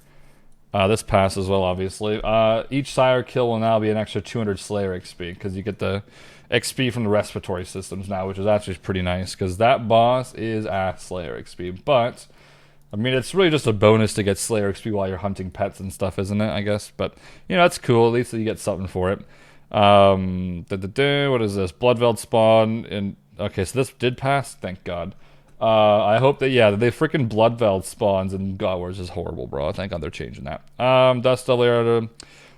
this passed as well, obviously. Each Sire kill will now be an extra 200 Slayer XP, because you get the XP from the respiratory systems now, which is actually pretty nice, because that boss is ass Slayer XP. But, I mean, it's really just a bonus to get Slayer XP while you're hunting pets and stuff, isn't it, I guess? But, you know, that's cool. At least you get something for it. What is this? Bloodveld spawn. And okay, so this did pass. Thank God. I hope that, yeah, they freaking Bloodveld spawns in God Wars is horrible, bro. Thank God they're changing that. Dust Devil area.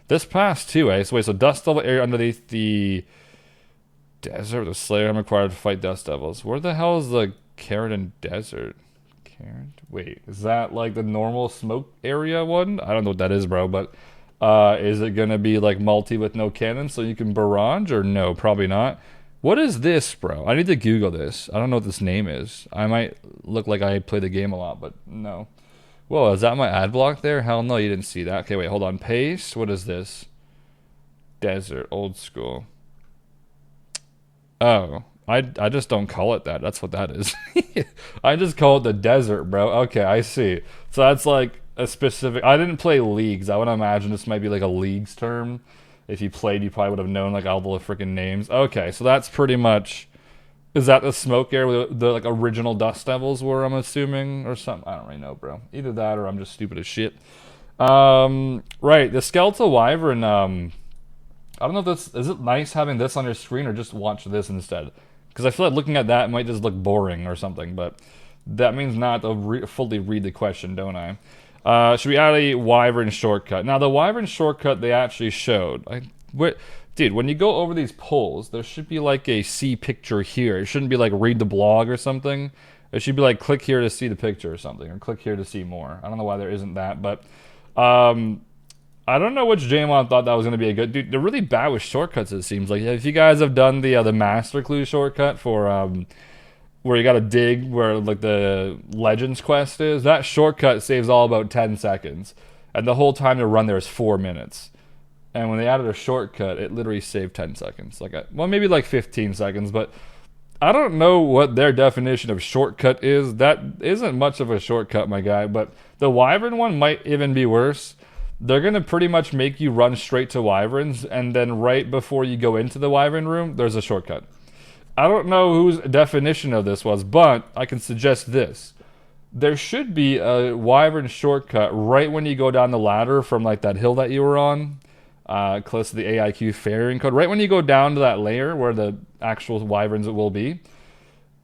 This pass too, eh? So wait, so Dust Devil area underneath the desert. The Slayer I'm required to fight Dust Devils. Where the hell is the Carradon Desert? Wait, is that like the normal smoke area one? I don't know what that is, bro, but is it gonna be like multi with no cannon so you can barrage, or no? Probably not. What is this, bro? I need to Google this. I don't know what this name is. I might look like I play the game a lot, but no. Whoa, is that my ad block there? Hell no, you didn't see that. Okay, wait, hold on. Paste. What is this? Desert, old school. Oh, I just don't call it that. That's what that is. I just call it the desert, bro. Okay, I see. So that's like a specific... I didn't play leagues. I would imagine this might be like a leagues term. If you played, you probably would have known like all the freaking names. Okay, so that's pretty much... Is that the smoke area where the like original Dust Devils were, I'm assuming? Or something? I don't really know, bro. Either that or I'm just stupid as shit. Right, the Skeletal Wyvern... I don't know if this... Is it nice having this on your screen or just watch this instead? Because I feel like looking at that might just look boring or something, but that means not to fully read the question, don't I? Should we add a Wyvern shortcut? Now, the Wyvern shortcut they actually showed. Dude, when you go over these polls, there should be like a see picture here. It shouldn't be like read the blog or something. It should be like click here to see the picture or something, or click here to see more. I don't know why there isn't that, but I don't know which Jamon thought that was going to be a good... Dude, they're really bad with shortcuts, it seems like. If you guys have done the Master Clue shortcut for... where you gotta dig where like the Legends quest is, that shortcut saves all about 10 seconds. And the whole time to run there is 4 minutes. And when they added a shortcut, it literally saved 10 seconds. Well, maybe like 15 seconds, but I don't know what their definition of shortcut is. That isn't much of a shortcut, my guy, but the Wyvern one might even be worse. They're gonna pretty much make you run straight to Wyverns, and then right before you go into the Wyvern room, there's a shortcut. I don't know whose definition of this was, but I can suggest this. There should be a Wyvern shortcut right when you go down the ladder from like that hill that you were on, close to the AIQ ferrying code. Right when you go down to that layer where the actual Wyverns will be,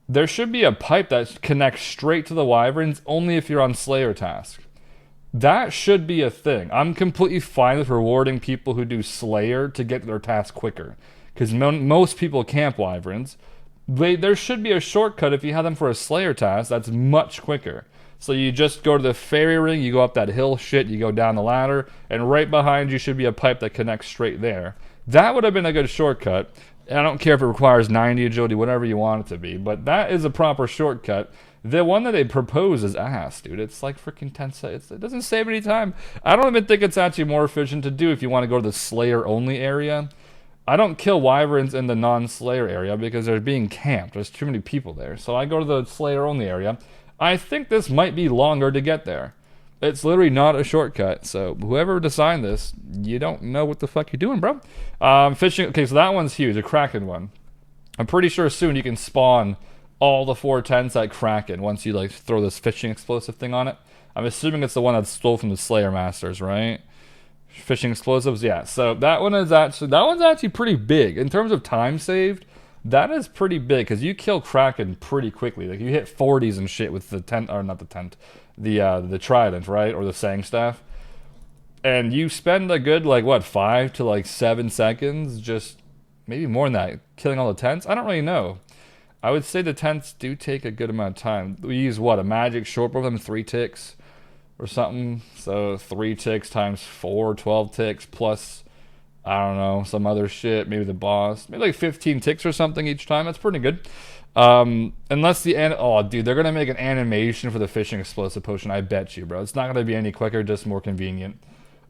there should be a pipe that connects straight to the Wyverns only if you're on Slayer task. That should be a thing. I'm completely fine with rewarding people who do Slayer to get their task quicker. Because most people camp Wyverns. There should be a shortcut if you have them for a Slayer task that's much quicker. So you just go to the ferry ring, you go up that hill shit, you go down the ladder, and right behind you should be a pipe that connects straight there. That would have been a good shortcut. I don't care if it requires 90 agility, whatever you want it to be, but that is a proper shortcut. The one that they propose is ass, dude. It's like freaking 10 seconds. It doesn't save any time. I don't even think it's actually more efficient to do if you want to go to the Slayer-only area. I don't kill Wyverns in the non-Slayer area because they're being camped. There's too many people there. So I go to the Slayer-only area. I think this might be longer to get there. It's literally not a shortcut. So whoever designed this, you don't know what the fuck you're doing, bro. Fishing. Okay, so that one's huge. A Kraken one. I'm pretty sure soon you can spawn all the 410s at Kraken once you like throw this fishing explosive thing on it. I'm assuming it's the one that's stole from the Slayer Masters, right? Fishing explosives, yeah. So that one's actually pretty big in terms of time saved. That is pretty big because you kill Kraken pretty quickly. Like you hit 40s and shit with the tent, or not the tent, the trident, right, or the sang staff, and you spend a good like what 5 to like 7 seconds, just maybe more than that, killing all the tents. I don't really know. I would say the tents do take a good amount of time. We use what, a magic short bow, them 3 ticks or something. So 3 ticks times 4, 12 ticks plus, I don't know, some other shit. Maybe the boss, maybe like 15 ticks or something each time. That's pretty good. Unless oh dude, they're gonna make an animation for the fishing explosive potion. I bet you, bro. It's not gonna be any quicker, just more convenient.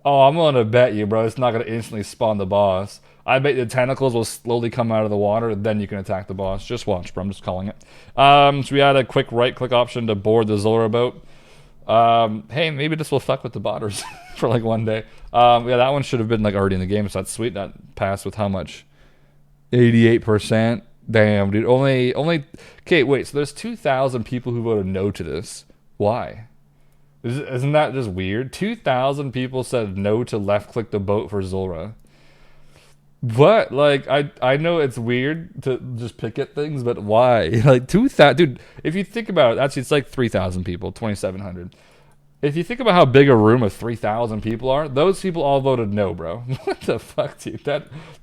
Oh, I'm gonna bet you, bro. It's not gonna instantly spawn the boss. I bet the tentacles will slowly come out of the water, then you can attack the boss. Just watch, bro. I'm just calling it. So we had a quick right-click option to board the Zora boat. Hey, maybe this will fuck with the botters for like one day. Yeah, that one should have been like already in the game, so that's sweet. That passed with how much? 88%. Damn, dude. Only. Okay, wait. So there's 2,000 people who voted no to this. Why? Isn't that just weird? 2,000 people said no to left-click the boat for Zora. What? Like, I know it's weird to just pick at things, but why? Like 2,000, dude. If you think about it, actually, it's like 3,000 people, 2,700. If you think about how big a room of 3,000 people are, those people all voted no, bro. What the fuck, dude?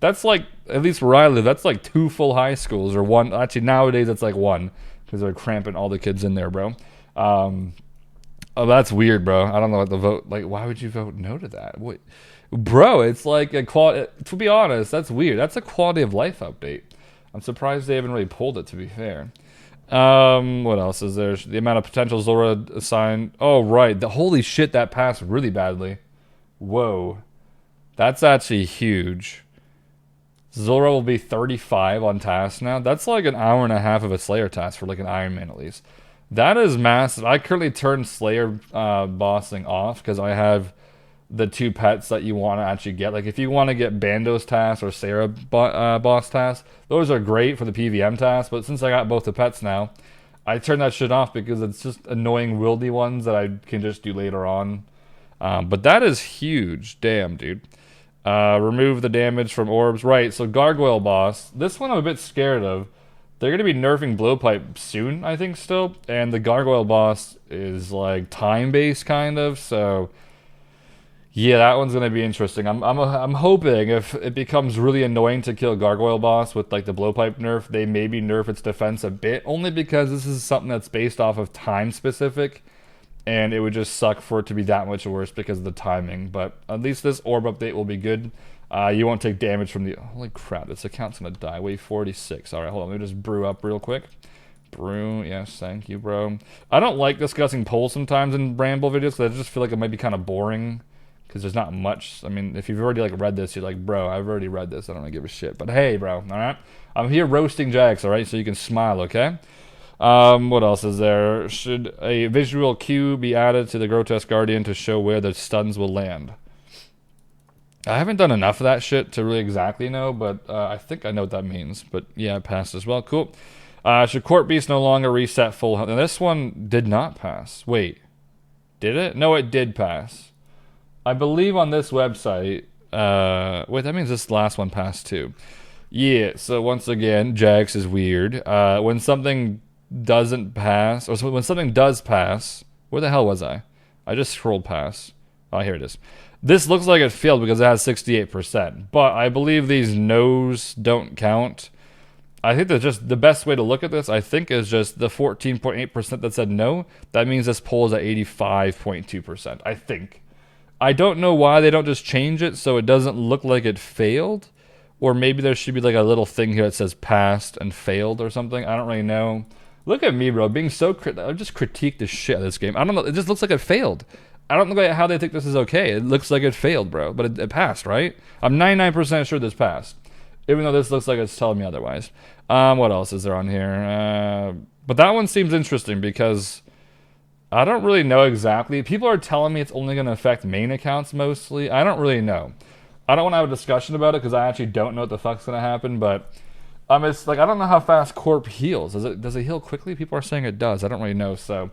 That's like, at least where I live, that's like 2 full high schools or one. Actually, nowadays it's like 1 because they're cramping all the kids in there, bro. Um, oh, that's weird, bro. I don't know what the vote. Like, why would you vote no to that? What, bro? It's like a quality. To be honest, that's weird. That's a quality of life update. I'm surprised they haven't really pulled it. To be fair. What else is there? The amount of potential Zora assigned. Oh, right. The holy shit, that passed really badly. Whoa. That's actually huge. Zora will be 35 on task now. That's like an hour and a half of a Slayer task for like an Ironman at least. That is massive. I currently turned Slayer bossing off because I have the 2 pets that you want to actually get. Like if you want to get Bando's task or Sarah boss task, those are great for the PVM task. But since I got both the pets now, I turned that shit off because it's just annoying wildy ones that I can just do later on. But that is huge. Damn, dude. Remove the damage from orbs. Right, so Gargoyle boss. This one I'm a bit scared of. They're going to be nerfing Blowpipe soon, I think, still. And the Gargoyle boss is, like, time-based, kind of. So, yeah, that one's going to be interesting. I'm hoping if it becomes really annoying to kill Gargoyle boss with, like, the Blowpipe nerf, they maybe nerf its defense a bit. Only because this is something that's based off of time-specific. And it would just suck for it to be that much worse because of the timing. But at least this orb update will be good. You won't take damage from the... Holy crap, this account's gonna die. Wave 46. Alright, hold on. Let me just brew up real quick. Brew. Yes, thank you, bro. I don't like discussing polls sometimes in Ramble videos because I just feel like it might be kind of boring. Because there's not much... I mean, if you've already like read this, you're like, bro, I've already read this. I don't really give a shit. But hey, bro, alright? I'm here roasting Jax, alright? So you can smile, okay? What else is there? Should a visual cue be added to the Grotesque Guardian to show where the stuns will land? I haven't done enough of that shit to really exactly know, but I think I know what that means. But yeah, it passed as well. Cool. Should Court Beast no longer reset full health? Now, this one did not pass. Wait. Did it? No, it did pass. I believe on this website... wait, that means this last one passed too. Yeah, so once again, Jax is weird. When something doesn't pass, or when something does pass, where the hell was I? I just scrolled past. Oh, here it is. This looks like it failed because it has 68%, but I believe these no's don't count. I think that just the best way to look at this, I think, is just the 14.8% that said no. That means this poll is at 85.2%, I think. I don't know why they don't just change it so it doesn't look like it failed, or maybe there should be like a little thing here that says passed and failed or something. I don't really know. Look at me, bro, being so I just critiqued the shit out of this game. I don't know, it just looks like it failed. I don't know how they think this is okay. It looks like it failed, bro, but it passed, right? I'm 99% sure this passed, even though this looks like it's telling me otherwise. What else is there on here? But that one seems interesting because I don't really know exactly. People are telling me it's only going to affect main accounts mostly. I don't really know. I don't want to have a discussion about it because I actually don't know what the fuck's going to happen, but... it's like, I don't know how fast Corp heals. Does it heal quickly? People are saying it does. I don't really know, so...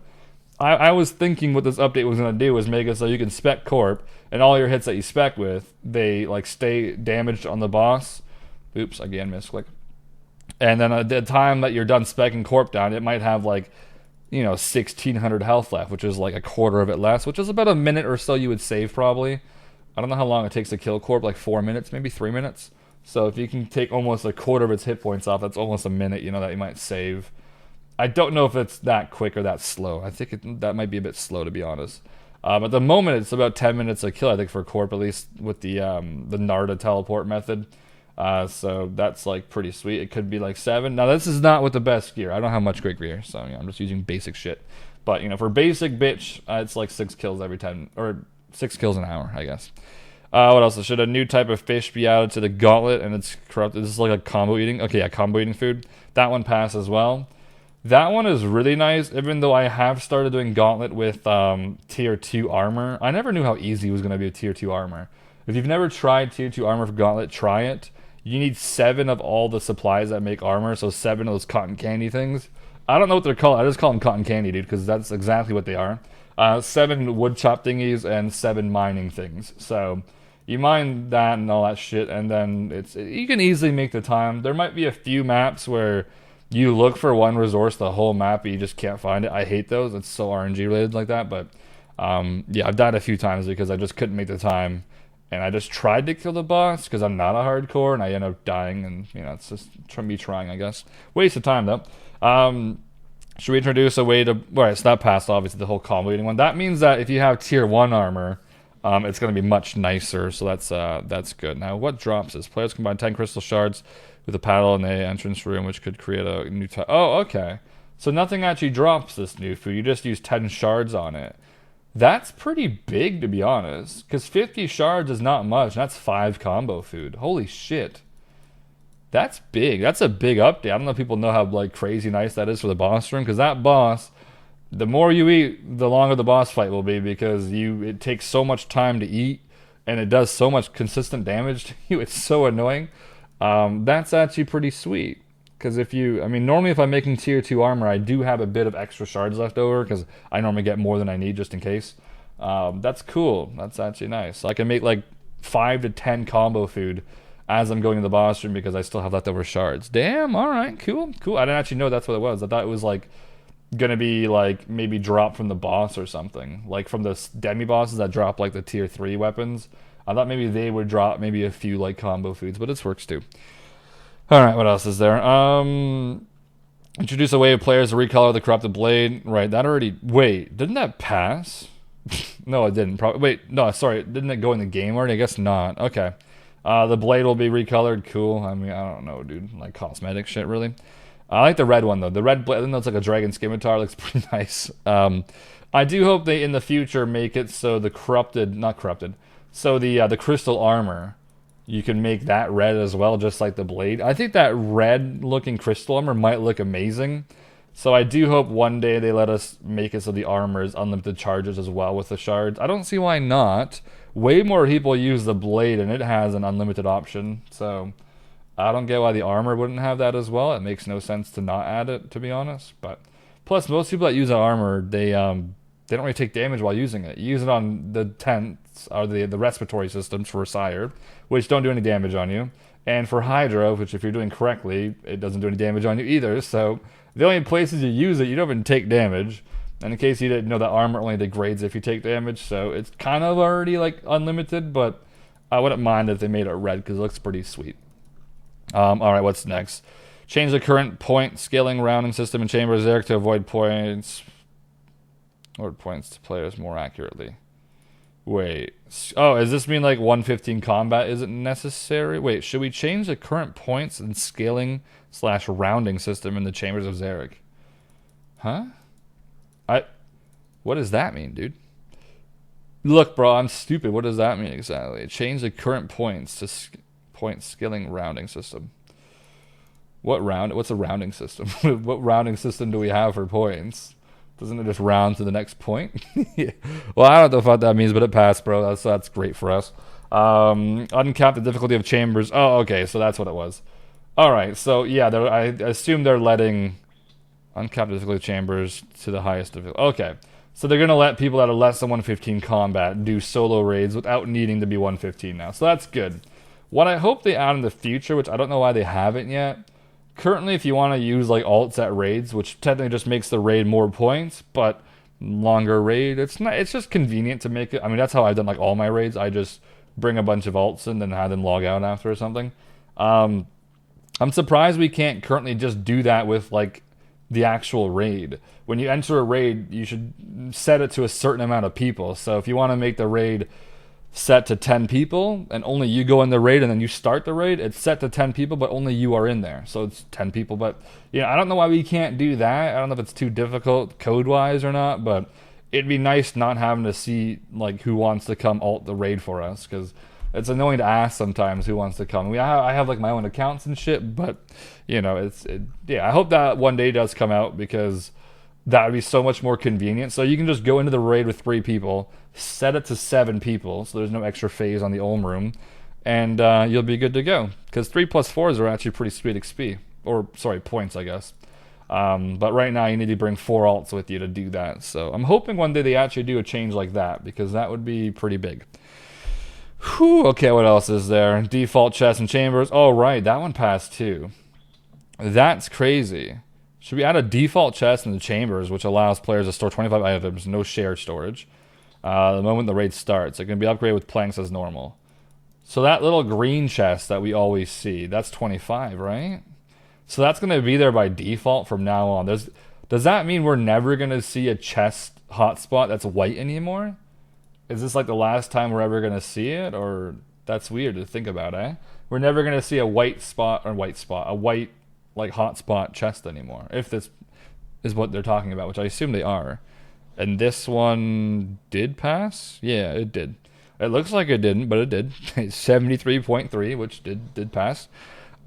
I was thinking what this update was going to do was make it so you can spec Corp, and all your hits that you spec with, they, like, stay damaged on the boss. Oops, again, misclick. And then at the time that you're done specking Corp down, it might have, like, 1,600 health left, which is, like, a quarter of it less, which is about a minute or so you would save, probably. I don't know how long it takes to kill Corp, like 4 minutes, maybe 3 minutes. So if you can take almost a quarter of its hit points off, that's almost a minute, that you might save. I don't know if it's that quick or that slow. I think that might be a bit slow, to be honest. At the moment, it's about 10 minutes a kill, I think, for Corp, at least with the Narda teleport method. So that's, like, pretty sweet. It could be, like, 7. Now, this is not with the best gear. I don't have much great gear, so I'm just using basic shit. But, for basic bitch, it's, like, 6 kills every 10... Or 6 kills an hour, I guess. What else? Should a new type of fish be added to the gauntlet and it's corrupted? This is like a combo eating. Okay, yeah, combo eating food. That one passed as well. That one is really nice, even though I have started doing gauntlet with tier 2 armor. I never knew how easy it was going to be with tier 2 armor. If you've never tried tier 2 armor for gauntlet, try it. You need 7 of all the supplies that make armor, so 7 of those cotton candy things. I don't know what they're called. I just call them cotton candy, dude, because that's exactly what they are. 7 wood chop thingies and 7 mining things. So... You mine that and all that shit, and then you can easily make the time. There might be a few maps where you look for one resource the whole map, but you just can't find it. I hate those. It's so RNG related like that. But yeah, I've died a few times because I just couldn't make the time, and I just tried to kill the boss because I'm not a hardcore, and I end up dying, and it's just me trying, I guess. Waste of time though. Should we introduce a way to... Alright, so that passed, obviously, the whole combo eating one. That means that if you have tier 1 armor, it's going to be much nicer, so that's good. Now, what drops this? Players combine 10 crystal shards with a paddle in a entrance room, which could create a new type. Oh, okay. So nothing actually drops this new food. You just use 10 shards on it. That's pretty big, to be honest, because 50 shards is not much. That's 5 combo food. Holy shit. That's big. That's a big update. I don't know if people know how like crazy nice that is for the boss room, because that boss, the more you eat, the longer the boss fight will be, because it takes so much time to eat, and it does so much consistent damage to you. It's so annoying. That's actually pretty sweet, because normally if I'm making tier 2 armor, I do have a bit of extra shards left over, because I normally get more than I need just in case. That's cool. That's actually nice. So I can make like 5 to 10 combo food as I'm going to the boss room because I still have leftover shards. Damn, alright, cool. I didn't actually know that's what it was. I thought it was like gonna be like maybe drop from the boss or something. Like from the demi bosses that drop like the tier 3 weapons. I thought maybe they would drop maybe a few like combo foods, but this works too. Alright, what else is there? Introduce a way of players to recolor the corrupted blade. Right, that already... Wait, didn't that pass? No, it didn't. Wait, no, sorry. Didn't it go in the game already? I guess not. Okay. The blade will be recolored. Cool. I mean, I don't know, dude. Like cosmetic shit, really. I like the red one, though. The red blade, I think that's like a dragon scimitar. Looks pretty nice. I do hope they, in the future, make it so the so the crystal armor, you can make that red as well, just like the blade. I think that red-looking crystal armor might look amazing. So I do hope one day they let us make it so the armor is unlimited charges as well with the shards. I don't see why not. Way more people use the blade, and it has an unlimited option. So I don't get why the armor wouldn't have that as well. It makes no sense to not add it, to be honest. But plus, most people that use the armor, they don't really take damage while using it. You use it on the tents, or the respiratory systems for Sire, which don't do any damage on you. And for Hydra, which if you're doing correctly, it doesn't do any damage on you either. So the only places you use it, you don't even take damage. And in case you didn't know, that armor only degrades if you take damage, so it's kind of already like unlimited, but I wouldn't mind if they made it red because it looks pretty sweet. Alright, what's next? Change the current point scaling rounding system in Chamber of Xeric to avoid points to players more accurately. Wait. Oh, does this mean like 115 combat isn't necessary? Wait, should we change the current points and scaling / rounding system in the Chambers of Xeric? Huh? What does that mean, dude? Look, bro, I'm stupid. What does that mean exactly? Change the current points to point scaling rounding system. What's a rounding system? What rounding system do we have for points? Doesn't it just round to the next point? Yeah. Well, I don't know what that means, but it passed, bro. That's great for us. Uncap the difficulty of chambers. Oh, okay, so that's what it was. All right, so yeah, I assume they're letting uncap the difficulty of chambers to the highest difficulty. Okay, so they're gonna let people that are less than 115 combat do solo raids without needing to be 115 now. So that's good. What I hope they add in the future, which I don't know why they haven't yet. Currently, if you want to use like alts at raids, which technically just makes the raid more points, but longer raid, it's just convenient to make it. I mean, that's how I've done like all my raids. I just bring a bunch of alts in, then have them log out after or something. I'm surprised we can't currently just do that with like the actual raid. When you enter a raid, you should set it to a certain amount of people. So if you want to make the raid set to 10 people and only you go in the raid and then you start the raid, it's set to 10 people but only you are in there, so it's 10 people. But I don't know why we can't do that. I don't know if it's too difficult code wise or not, but it'd be nice not having to see like who wants to come alt the raid for us, because it's annoying to ask sometimes who wants to come. I have like my own accounts and shit, but I hope that one day does come out, because that would be so much more convenient. So you can just go into the raid with 3 people, set it to 7 people, so there's no extra phase on the Olm room, and you'll be good to go. Because 3 plus 4s are actually pretty sweet XP. Or, sorry, points, I guess. But right now you need to bring 4 alts with you to do that. So I'm hoping one day they actually do a change like that, because that would be pretty big. Whew, okay, what else is there? Default chests and chambers. Oh, right, that one passed too. That's crazy. Should we add a default chest in the chambers, which allows players to store 25 items, no shared storage, the moment the raid starts? It can be upgraded with planks as normal. So that little green chest that we always see, that's 25, right? So that's going to be there by default from now on. Does that mean we're never going to see a chest hotspot that's white anymore? Is this like the last time we're ever going to see it? Or that's weird to think about, eh? We're never going to see a white like hotspot chest anymore. If this is what they're talking about, which I assume they are. And this one did pass? Yeah, it did. It looks like it didn't, but it did. It's 73.3, which did pass.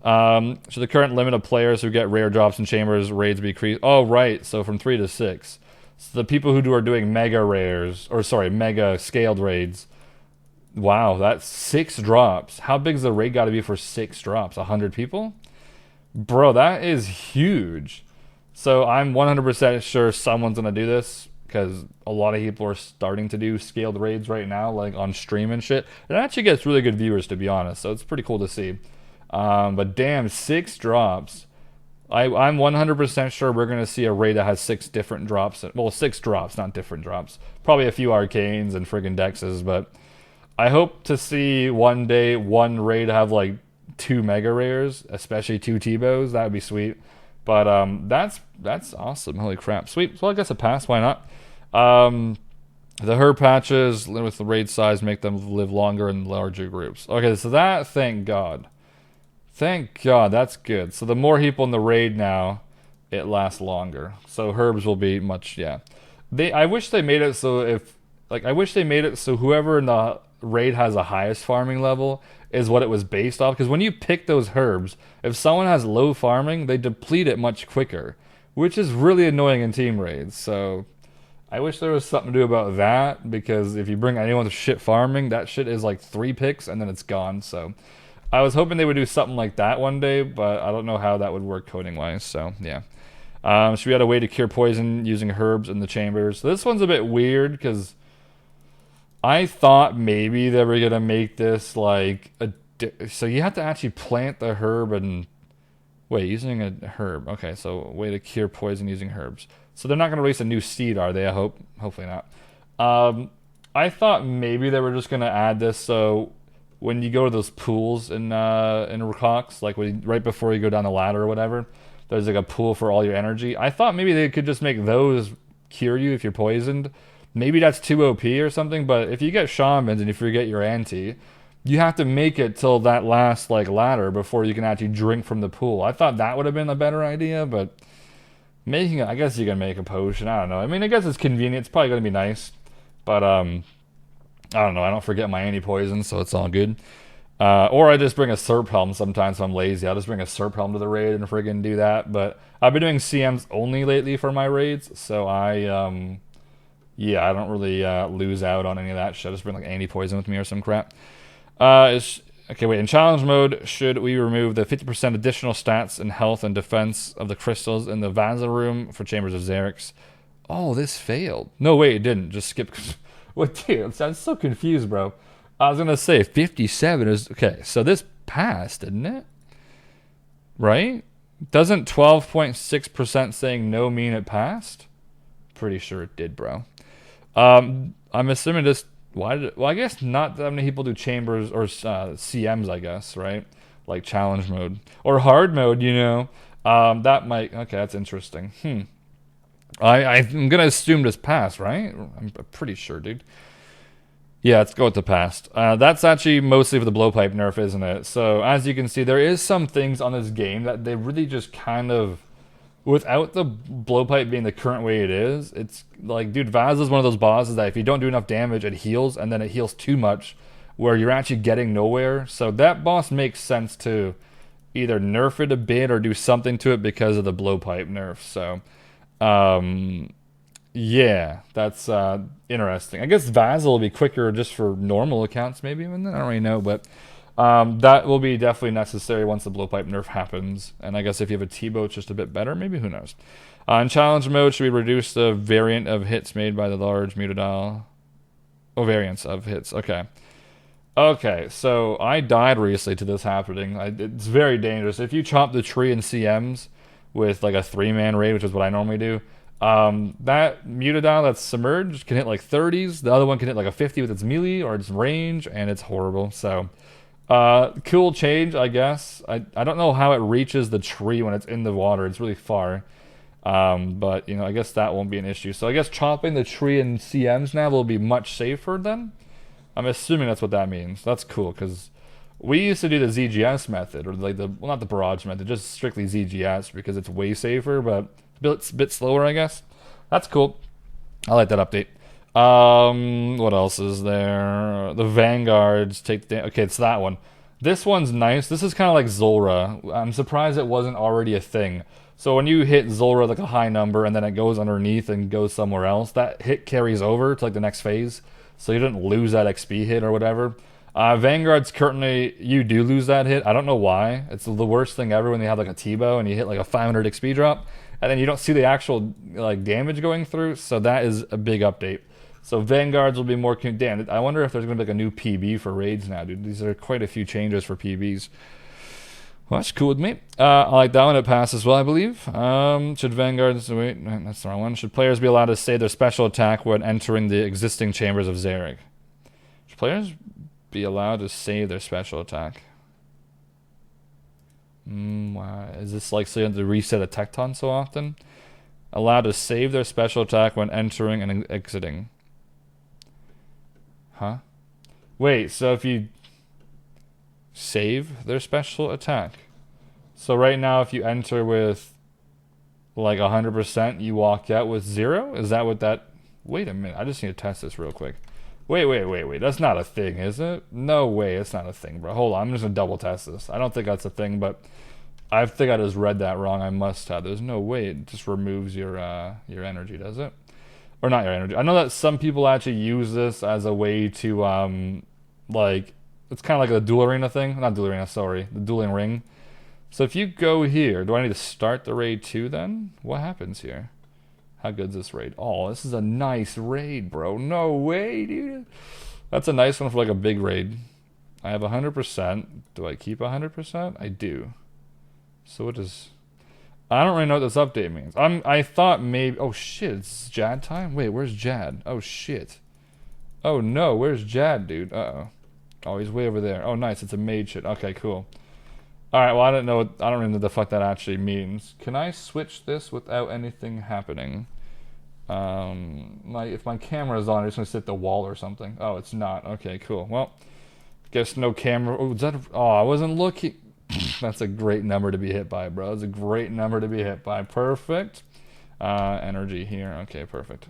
So the current limit of players who get rare drops in chambers raids be increased. Oh, right. So from 3 to 6. So the people who are doing mega rares, or sorry, mega scaled raids. Wow, that's 6 drops. How big's the raid got to be for 6 drops? 100 people? Bro, that is huge. So I'm 100% sure someone's going to do this, because a lot of people are starting to do scaled raids right now, like on stream and shit. It actually gets really good viewers, to be honest, so it's pretty cool to see. But damn, 6 drops. I'm 100% sure we're going to see a raid that has 6 different drops. Well, 6 drops, not different drops. Probably a few arcanes and friggin' dexes, but I hope to see one day one raid have like 2 mega rares, especially 2 T-bows. That would be sweet. But that's awesome. Holy crap. Sweet. So I guess a pass. Why not? The herb patches with the raid size make them live longer in larger groups. Okay, so that, thank God. Thank God, that's good. So the more people in the raid now, it lasts longer. So herbs will be much, yeah. I wish they made it so whoever in the raid has the highest farming level is what it was based off. Because when you pick those herbs, if someone has low farming, they deplete it much quicker, which is really annoying in team raids. So I wish there was something to do about that, because if you bring anyone with shit farming, that shit is like 3 picks and then it's gone. So I was hoping they would do something like that one day, but I don't know how that would work coding wise. So yeah. So we had a way to cure poison using herbs in the chambers. So this one's a bit weird, because I thought maybe they were gonna make this like so you have to actually plant the herb and wait, using a herb. Okay, so way to cure poison using herbs. So they're not gonna release a new seed, are they? I hope. Hopefully not. I thought maybe they were just gonna add this so when you go to those pools in Rocks, like right before you go down the ladder or whatever, there's like a pool for all your energy. I thought maybe they could just make those cure you if you're poisoned. Maybe that's too OP or something, but if you get shamans and you forget your anti, you have to make it till that last like ladder before you can actually drink from the pool. I thought that would have been a better idea, but making it, I guess you can make a potion. I don't know. I mean, I guess it's convenient. It's probably going to be nice, but I don't know. I don't forget my anti-poison, so it's all good. Or I just bring a Serp Helm sometimes if I'm lazy. I'll just bring a Serp Helm to the raid and friggin' do that. But I've been doing CMs only lately for my raids, so I don't really lose out on any of that shit. I just bring like anti-poison with me or some crap. Okay, wait. In challenge mode, should we remove the 50% additional stats in health and defense of the crystals in the Vaza room for Chambers of Xerix? Oh, this failed. No, wait, it didn't. Just skip. What, dude? I'm so confused, bro. I was gonna say 57 is okay. So this passed, didn't it? Right? Doesn't 12.6% saying no mean it passed? Pretty sure it did, bro. I'm assuming this. Well, I guess not that many people do chambers or CMs. I guess, right? Like challenge mode or hard mode. You know, that might. Okay, that's interesting. I'm gonna assume this passed, right? I'm pretty sure, dude. Yeah, let's go with the past. That's actually mostly for the blowpipe nerf, isn't it? So as you can see, there is some things on this game that they really just kind of, without the blowpipe being the current way it is, it's like, dude, Vaz is one of those bosses that if you don't do enough damage, it heals, and then it heals too much, where you're actually getting nowhere. So that boss makes sense to either nerf it a bit or do something to it because of the blowpipe nerf. So, yeah, that's interesting. I guess Vaz will be quicker just for normal accounts, maybe. I don't really know, but that will be definitely necessary once the blowpipe nerf happens. And I guess if you have a T-bow, it's just a bit better. Maybe, who knows? In challenge mode, should we reduce the variant of hits made by the large mutadile? Oh, variance of hits. Okay. Okay, so I died recently to this happening. It's very dangerous. If you chop the tree in CMs with like a 3-man raid, which is what I normally do, that Mutadile that's submerged can hit like 30s. The other one can hit like a 50 with its melee or its range, and it's horrible. So, cool change, I guess. I don't know how it reaches the tree when it's in the water. It's really far. But, you know, I guess that won't be an issue. So I guess chopping the tree in CMs now will be much safer then. I'm assuming that's what that means. That's cool, because we used to do the ZGS method, or like well, not the barrage method, just strictly ZGS, because it's way safer, but it's a bit slower, I guess. That's cool. I like that update. What else is there? The Vanguards take the... Okay, it's that one. This one's nice. This is kind of like Zulrah. I'm surprised it wasn't already a thing. So when you hit Zulrah like a high number, and then it goes underneath and goes somewhere else, that hit carries over to like the next phase. So you didn't lose that XP hit or whatever. Vanguard's currently, you do lose that hit. I don't know why. It's the worst thing ever when they have like a T-bow and you hit like a 500 XP drop, and then you don't see the actual like damage going through. So that is a big update. So Vanguards will be more... Damn, I wonder if there's going to be like a new PB for raids now, dude. These are quite a few changes for PBs. Well, that's cool with me. I like that one. It passed as well, I believe. Should Vanguards... Wait, that's the wrong one. Should players be allowed to save their special attack when entering the existing chambers of Zarek? Should players be allowed to save their special attack? Wow. Is this like so you have to reset a Tecton so often? Allowed to save their special attack when entering and exiting. Huh? Wait, so if you... save their special attack. So right now, if you enter with like 100%, you walk out with 0? Is that what that... Wait a minute, I just need to test this real quick. Wait. That's not a thing, is it? No way, it's not a thing, bro. Hold on, I'm just gonna double test this. I don't think that's a thing, but I think I just read that wrong. I must have. There's no way it just removes your energy, does it? Or not your energy. I know that some people actually use this as a way to like... It's kind of like a dual arena thing. Not dual arena, sorry. The dueling ring. So if you go here, do I need to start the raid too then? What happens here? How good's this raid? Oh, this is a nice raid, bro. No way, dude. That's a nice one for like a big raid. I have 100%. Do I keep 100%? I do. So what does... I don't really know what this update means. I thought maybe... Oh shit, it's Jad time? Wait, where's Jad? Oh shit. Oh no, where's Jad, dude? Uh-oh. Oh, he's way over there. Oh, nice. It's a mage shit. Okay, cool. Alright, well, I don't know even know what the fuck that actually means. Can I switch this without anything happening? If my camera's on, I'm just gonna sit at the wall or something. Oh, it's not. Okay, cool. Well, guess no camera. Oh, is that... Oh, I wasn't looking. That's a great number to be hit by, bro. That's a great number to be hit by. Perfect. Energy here. Okay, perfect.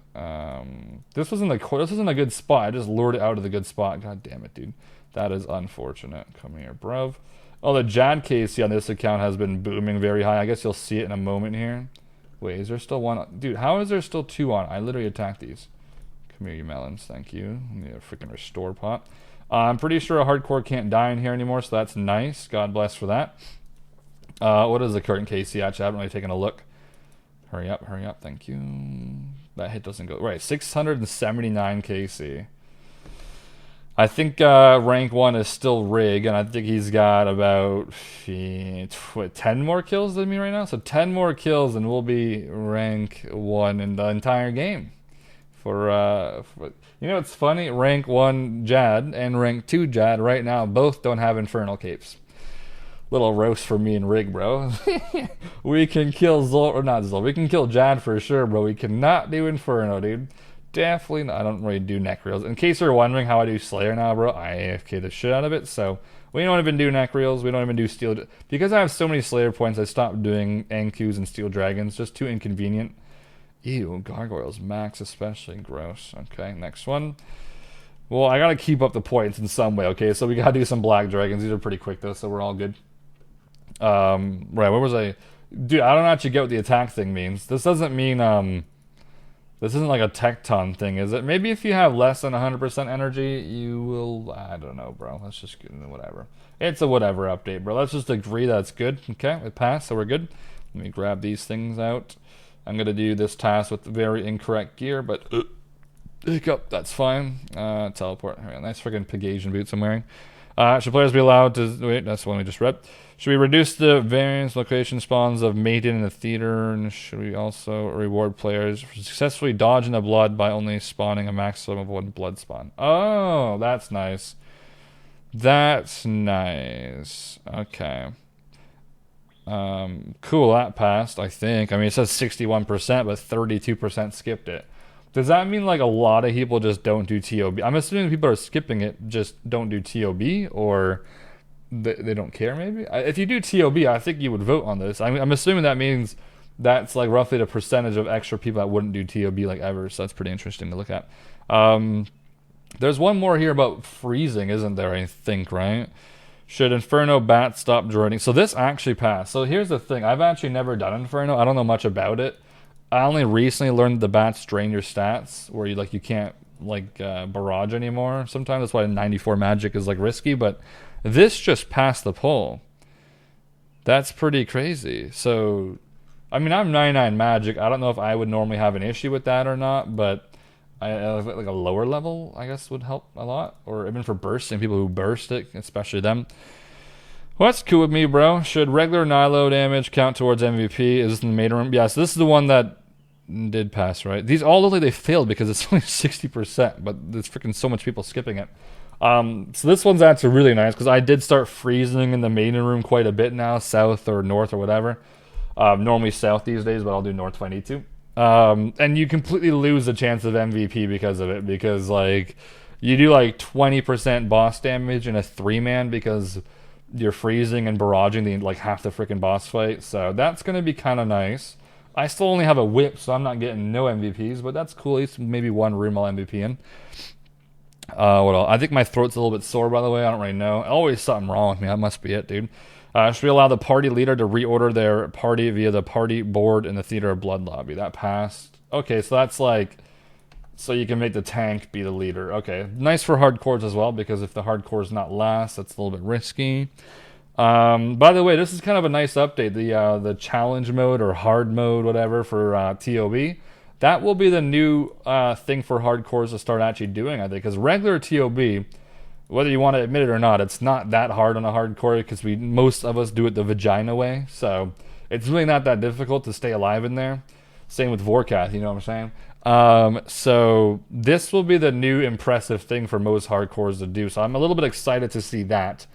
This wasn't a good spot. I just lured it out of the good spot. God damn it, dude. That is unfortunate. Come here, bruv. Oh, the Jad KC on this account has been booming very high. I guess you'll see it in a moment here. Wait, is there still one? Dude, how is there still 2 on? I literally attacked these. Come here, you melons. Thank you. I need a freaking restore pot. I'm pretty sure a hardcore can't die in here anymore, so that's nice. God bless for that. What is the current KC? Actually, I haven't really taken a look. Hurry up. Thank you. That hit doesn't go... Right, 679 KC. I think rank 1 is still Rig, and I think he's got about 10 more kills than me right now. So 10 more kills, and we'll be rank 1 in the entire game. You know, it's funny. Rank 1 Jad and rank 2 Jad right now both don't have Infernal Capes. Little roast for me and Rig, bro. We can kill we can kill Jad for sure, bro. We cannot do Inferno, dude. Definitely not. I don't really do Necreals. In case you're wondering how I do Slayer now, bro, I AFK the shit out of it. So we don't even do Necreals. We don't even do Steel. Because I have so many Slayer points, I stopped doing Ankus and Steel Dragons. Just too inconvenient. Ew, Gargoyles. Max especially. Gross. Okay, next one. Well, I gotta keep up the points in some way, okay? So we gotta do some Black Dragons. These are pretty quick, though, so we're all good. Right, where was I? Dude, I don't actually get what the attack thing means. This doesn't mean, this isn't like a Tecton thing, is it? Maybe if you have less than 100% energy, you will... I don't know, bro. Let's just get into whatever. It's a whatever update, bro. Let's just agree that's good. Okay, it passed, so we're good. Let me grab these things out. I'm going to do this task with very incorrect gear, but Hiccup, that's fine. Teleport. Right, nice freaking Pegasian boots I'm wearing. Should players be allowed to... Wait, that's the one we just read. Should we reduce the variance location spawns of mating in the theater? And should we also reward players for successfully dodging the blood by only spawning a maximum of 1 blood spawn? Oh, that's nice. That's nice. Okay. Cool, that passed, I think. I mean, it says 61%, but 32% skipped it. Does that mean like a lot of people just don't do TOB? I'm assuming people are skipping it, just don't do TOB, or they don't care maybe? If you do TOB, I think you would vote on this. I'm assuming that means that's like roughly the percentage of extra people that wouldn't do TOB like ever, so that's pretty interesting to look at. There's one more here about freezing, isn't there, I think, right? Should Inferno Bat stop joining? So this actually passed. So here's the thing. I've actually never done Inferno. I don't know much about it. I only recently learned the bats drain your stats, where you can't barrage anymore. Sometimes that's why 94 magic is like risky, but this just passed the poll. That's pretty crazy. So, I mean, I'm 99 magic. I don't know if I would normally have an issue with that or not, but like a lower level, I guess, would help a lot. Or even for bursting, people who burst it, especially them. Well, that's cool with me, bro. Should regular Nilo damage count towards MVP? Is this in the main room? Yeah, so this is the one that did pass, right? These all look like they failed because it's only 60%, but there's freaking so much people skipping it. So this one's actually really nice because I did start freezing in the main room quite a bit now, south or north or whatever. Normally south these days, but I'll do north if I need to. And you completely lose the chance of MVP because of it, because like you do like 20% boss damage in a 3-man because you're freezing and barraging the like half the freaking boss fight. So that's gonna be kind of nice. I still only have a whip, so I'm not getting no MVPs, but that's cool. At least maybe one room I'll MVP in. What else? I think my throat's a little bit sore, by the way. I don't really know. Always something wrong with me. That must be it, dude. Should we allow the party leader to reorder their party via the party board in the Theater of Blood lobby? That passed. Okay, so that's like... So you can make the tank be the leader. Okay, nice for hardcores as well, because if the hardcore's not last, that's a little bit risky. By the way, this is kind of a nice update. The challenge mode or hard mode, whatever, for TOB. That will be the new thing for hardcores to start actually doing, I think. Because regular TOB, whether you want to admit it or not, it's not that hard on a hardcore because most of us do it the vagina way. So it's really not that difficult to stay alive in there. Same with Vorkath, you know what I'm saying? So this will be the new impressive thing for most hardcores to do. So I'm a little bit excited to see that.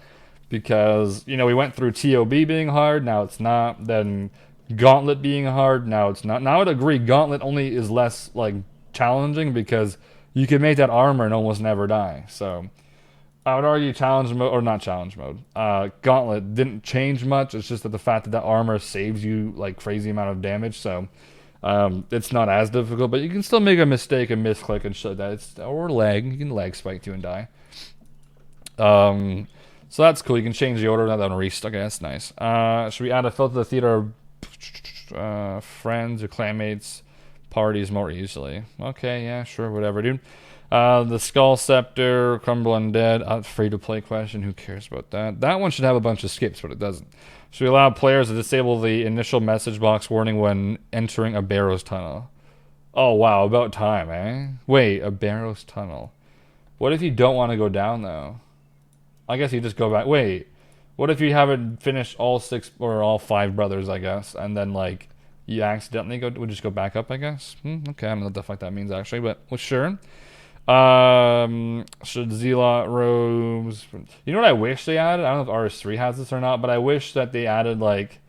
Because, you know, we went through TOB being hard, now it's not. Then Gauntlet being hard, now it's not. Now I would agree, Gauntlet only is less, like, challenging because you can make that armor and almost never die. So, I would argue challenge mode, or not challenge mode, Gauntlet didn't change much. It's just that the fact that the armor saves you, like, crazy amount of damage. So, it's not as difficult, but you can still make a mistake and misclick and shit like that. Or lag. You can lag spike you and die. So that's cool. You can change the order. Now that on rest. Okay, that's nice. Should we add a filter to the theater of friends or clanmates parties more easily? Okay, yeah, sure, whatever, dude. The Skull Scepter, Crumble Undead, free to play question. Who cares about that? That one should have a bunch of skips, but it doesn't. Should we allow players to disable the initial message box warning when entering a Barrows tunnel? Oh wow, about time, eh? Wait, a Barrows tunnel. What if you don't want to go down though? I guess you just go back. Wait, what if you haven't finished all 6 or all 5 brothers, I guess, and then, like, you accidentally would just go back up, I guess? Okay, I don't know what the fuck that means, actually, but, well, sure. Should Zealot robes... You know what I wish they added? I don't know if RS3 has this or not, but I wish that they added, like...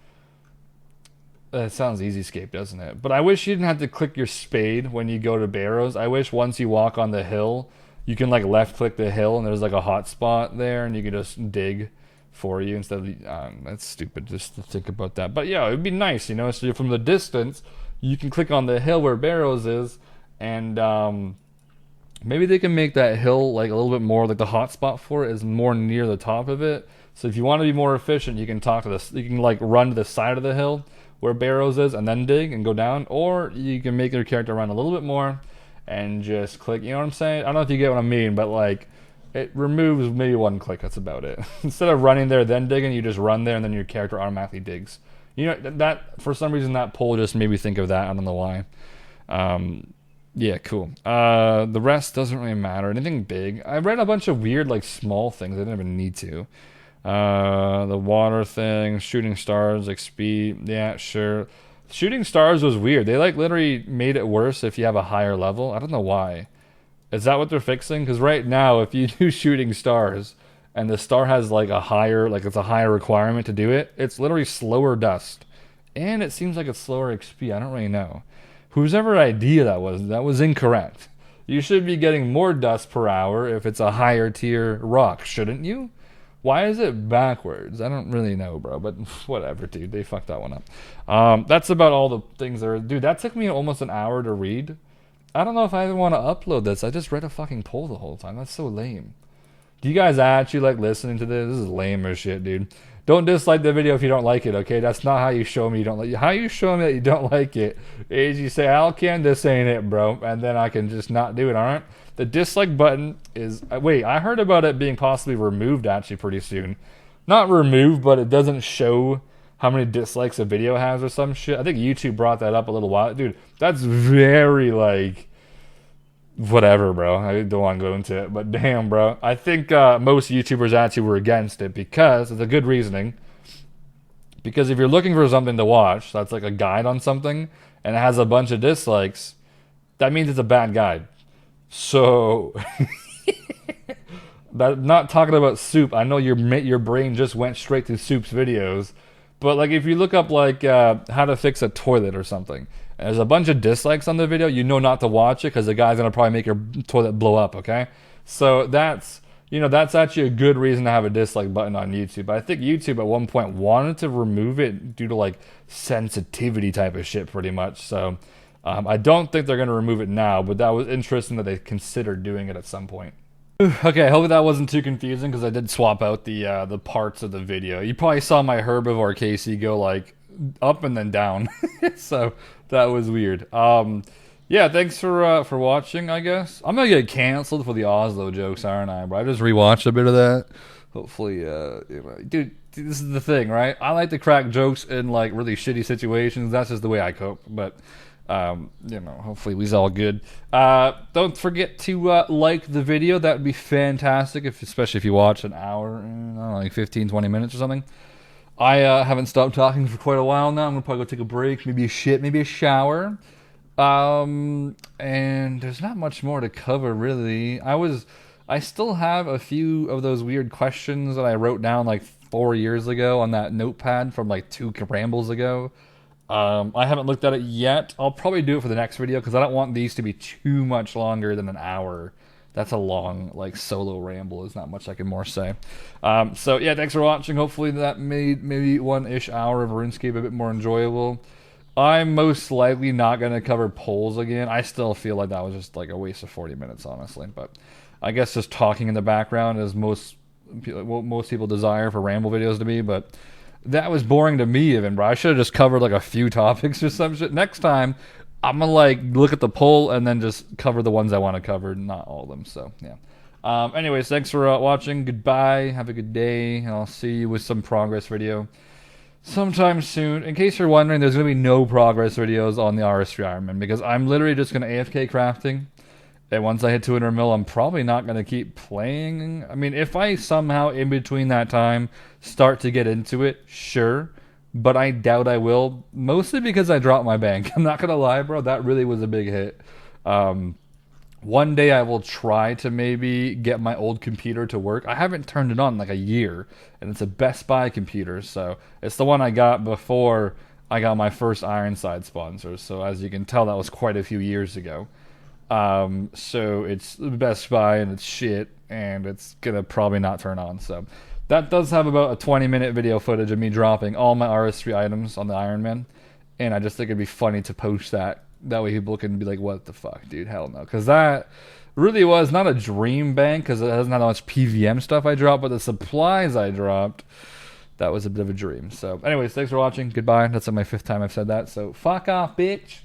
It sounds easy-scape, doesn't it? But I wish you didn't have to click your spade when you go to Barrows. I wish once you walk on the hill... You can like left click the hill and there's like a hot spot there and you can just dig for you instead of that's stupid just to think about that. But yeah, it'd be nice, you know, so from the distance you can click on the hill where Barrows is and maybe they can make that hill like a little bit more like the hot spot for it is more near the top of it. So if you want to be more efficient, you can you can like run to the side of the hill where Barrows is and then dig and go down, or you can make your character run a little bit more and just click, you know what I'm saying? I don't know if you get what I mean, but like, it removes maybe 1 click, that's about it. Instead of running there then digging, you just run there and then your character automatically digs. You know, that, for some reason, that poll just made me think of that, I don't know why. Yeah, cool. The rest doesn't really matter. Anything big? I read a bunch of weird, like, small things. I didn't even need to. The water thing, shooting stars, like speed. Yeah, sure. Shooting stars was weird. They like literally made it worse if you have a higher level. I don't know why. Is that what they're fixing? Because right now, if you do shooting stars and the star has like a higher, like it's a higher requirement to do it, it's literally slower dust. And it seems like it's slower XP. I don't really know. Whosever idea that was incorrect. You should be getting more dust per hour if it's a higher tier rock, shouldn't you? Why is it backwards? I don't really know, bro, but whatever, dude. They fucked that one up. That's about all the things there. Dude, that took me almost an hour to read. I don't know if I even want to upload this. I just read a fucking poll the whole time. That's so lame. Do you guys actually like listening to this? This is lame as shit, dude. Don't dislike the video if you don't like it, okay? That's not how you show me you don't like it. How you show me that you don't like it is you say, Alkan, this ain't it, bro. And then I can just not do it, alright? The dislike button is... Wait, I heard about it being possibly removed actually pretty soon. Not removed, but it doesn't show how many dislikes a video has or some shit. I think YouTube brought that up a little while. Dude, that's very, like... Whatever, bro. I don't want to go into it, but damn, bro. I think most YouTubers actually were against it because it's a good reasoning. Because if you're looking for something to watch, that's like a guide on something, and it has a bunch of dislikes, that means it's a bad guide. So, not talking about Soup. I know your brain just went straight to Soup's videos, but like if you look up like how to fix a toilet or something, and there's a bunch of dislikes on the video, you know not to watch it because the guy's gonna probably make your toilet blow up. Okay, so that's actually a good reason to have a dislike button on YouTube. But I think YouTube at one point wanted to remove it due to like sensitivity type of shit, pretty much. So I don't think they're gonna remove it now, but that was interesting that they considered doing it at some point. Okay, I hope that wasn't too confusing because I did swap out the parts of the video. You probably saw my Herbivore Casey go like up and then down, so that was weird. Yeah, thanks for watching. I guess I'm gonna get canceled for the Oslo jokes, aren't I? But I just rewatched a bit of that. Hopefully, dude, this is the thing, right? I like to crack jokes in like really shitty situations. That's just the way I cope. But hopefully we's all good. Don't forget to like the video. That would be fantastic, especially if you watch an hour, like 15, 20 minutes or something. I haven't stopped talking for quite a while now. I'm gonna probably go take a break, maybe a shit, maybe a shower. And there's not much more to cover, really. I still have a few of those weird questions that I wrote down like 4 years ago on that notepad from like 2 rambles ago. I haven't looked at it yet. I'll probably do it for the next video because I don't want these to be too much longer than an hour. That's a long, like, solo ramble. There's not much I can more say. So, yeah, thanks for watching. Hopefully that made maybe 1-ish hour of RuneScape a bit more enjoyable. I'm most likely not going to cover polls again. I still feel like that was just, like, a waste of 40 minutes, honestly. But I guess just talking in the background is what most people desire for ramble videos to be. But that was boring to me even, bro. I should have just covered, like, a few topics or some shit. Next time, I'm gonna like look at the poll and then just cover the ones I want to cover, not all of them. So yeah. Anyways, thanks for watching. Goodbye. Have a good day. And I'll see you with some progress video sometime soon. In case you're wondering, there's gonna be no progress videos on the RS3 Ironman because I'm literally just gonna AFK crafting. And once I hit 200 mil, I'm probably not gonna keep playing. I mean, if I somehow in between that time start to get into it, sure. But I doubt I will, mostly because I dropped my bank. I'm not gonna lie, bro, that really was a big hit. One day I will try to maybe get my old computer to work. I haven't turned it on in like a year, and it's a Best Buy computer, so it's the one I got before I got my first Ironside sponsor. So as you can tell, that was quite a few years ago. So it's Best Buy, and it's shit, and it's gonna probably not turn on, so... That does have about a 20-minute video footage of me dropping all my RS3 items on the Ironman. And I just think it'd be funny to post that. That way people can be like, what the fuck, dude? Hell no. Because that really was not a dream bank because it doesn't have that much PVM stuff I dropped. But the supplies I dropped, that was a bit of a dream. So anyways, thanks for watching. Goodbye. That's like my 5th time I've said that. So fuck off, bitch.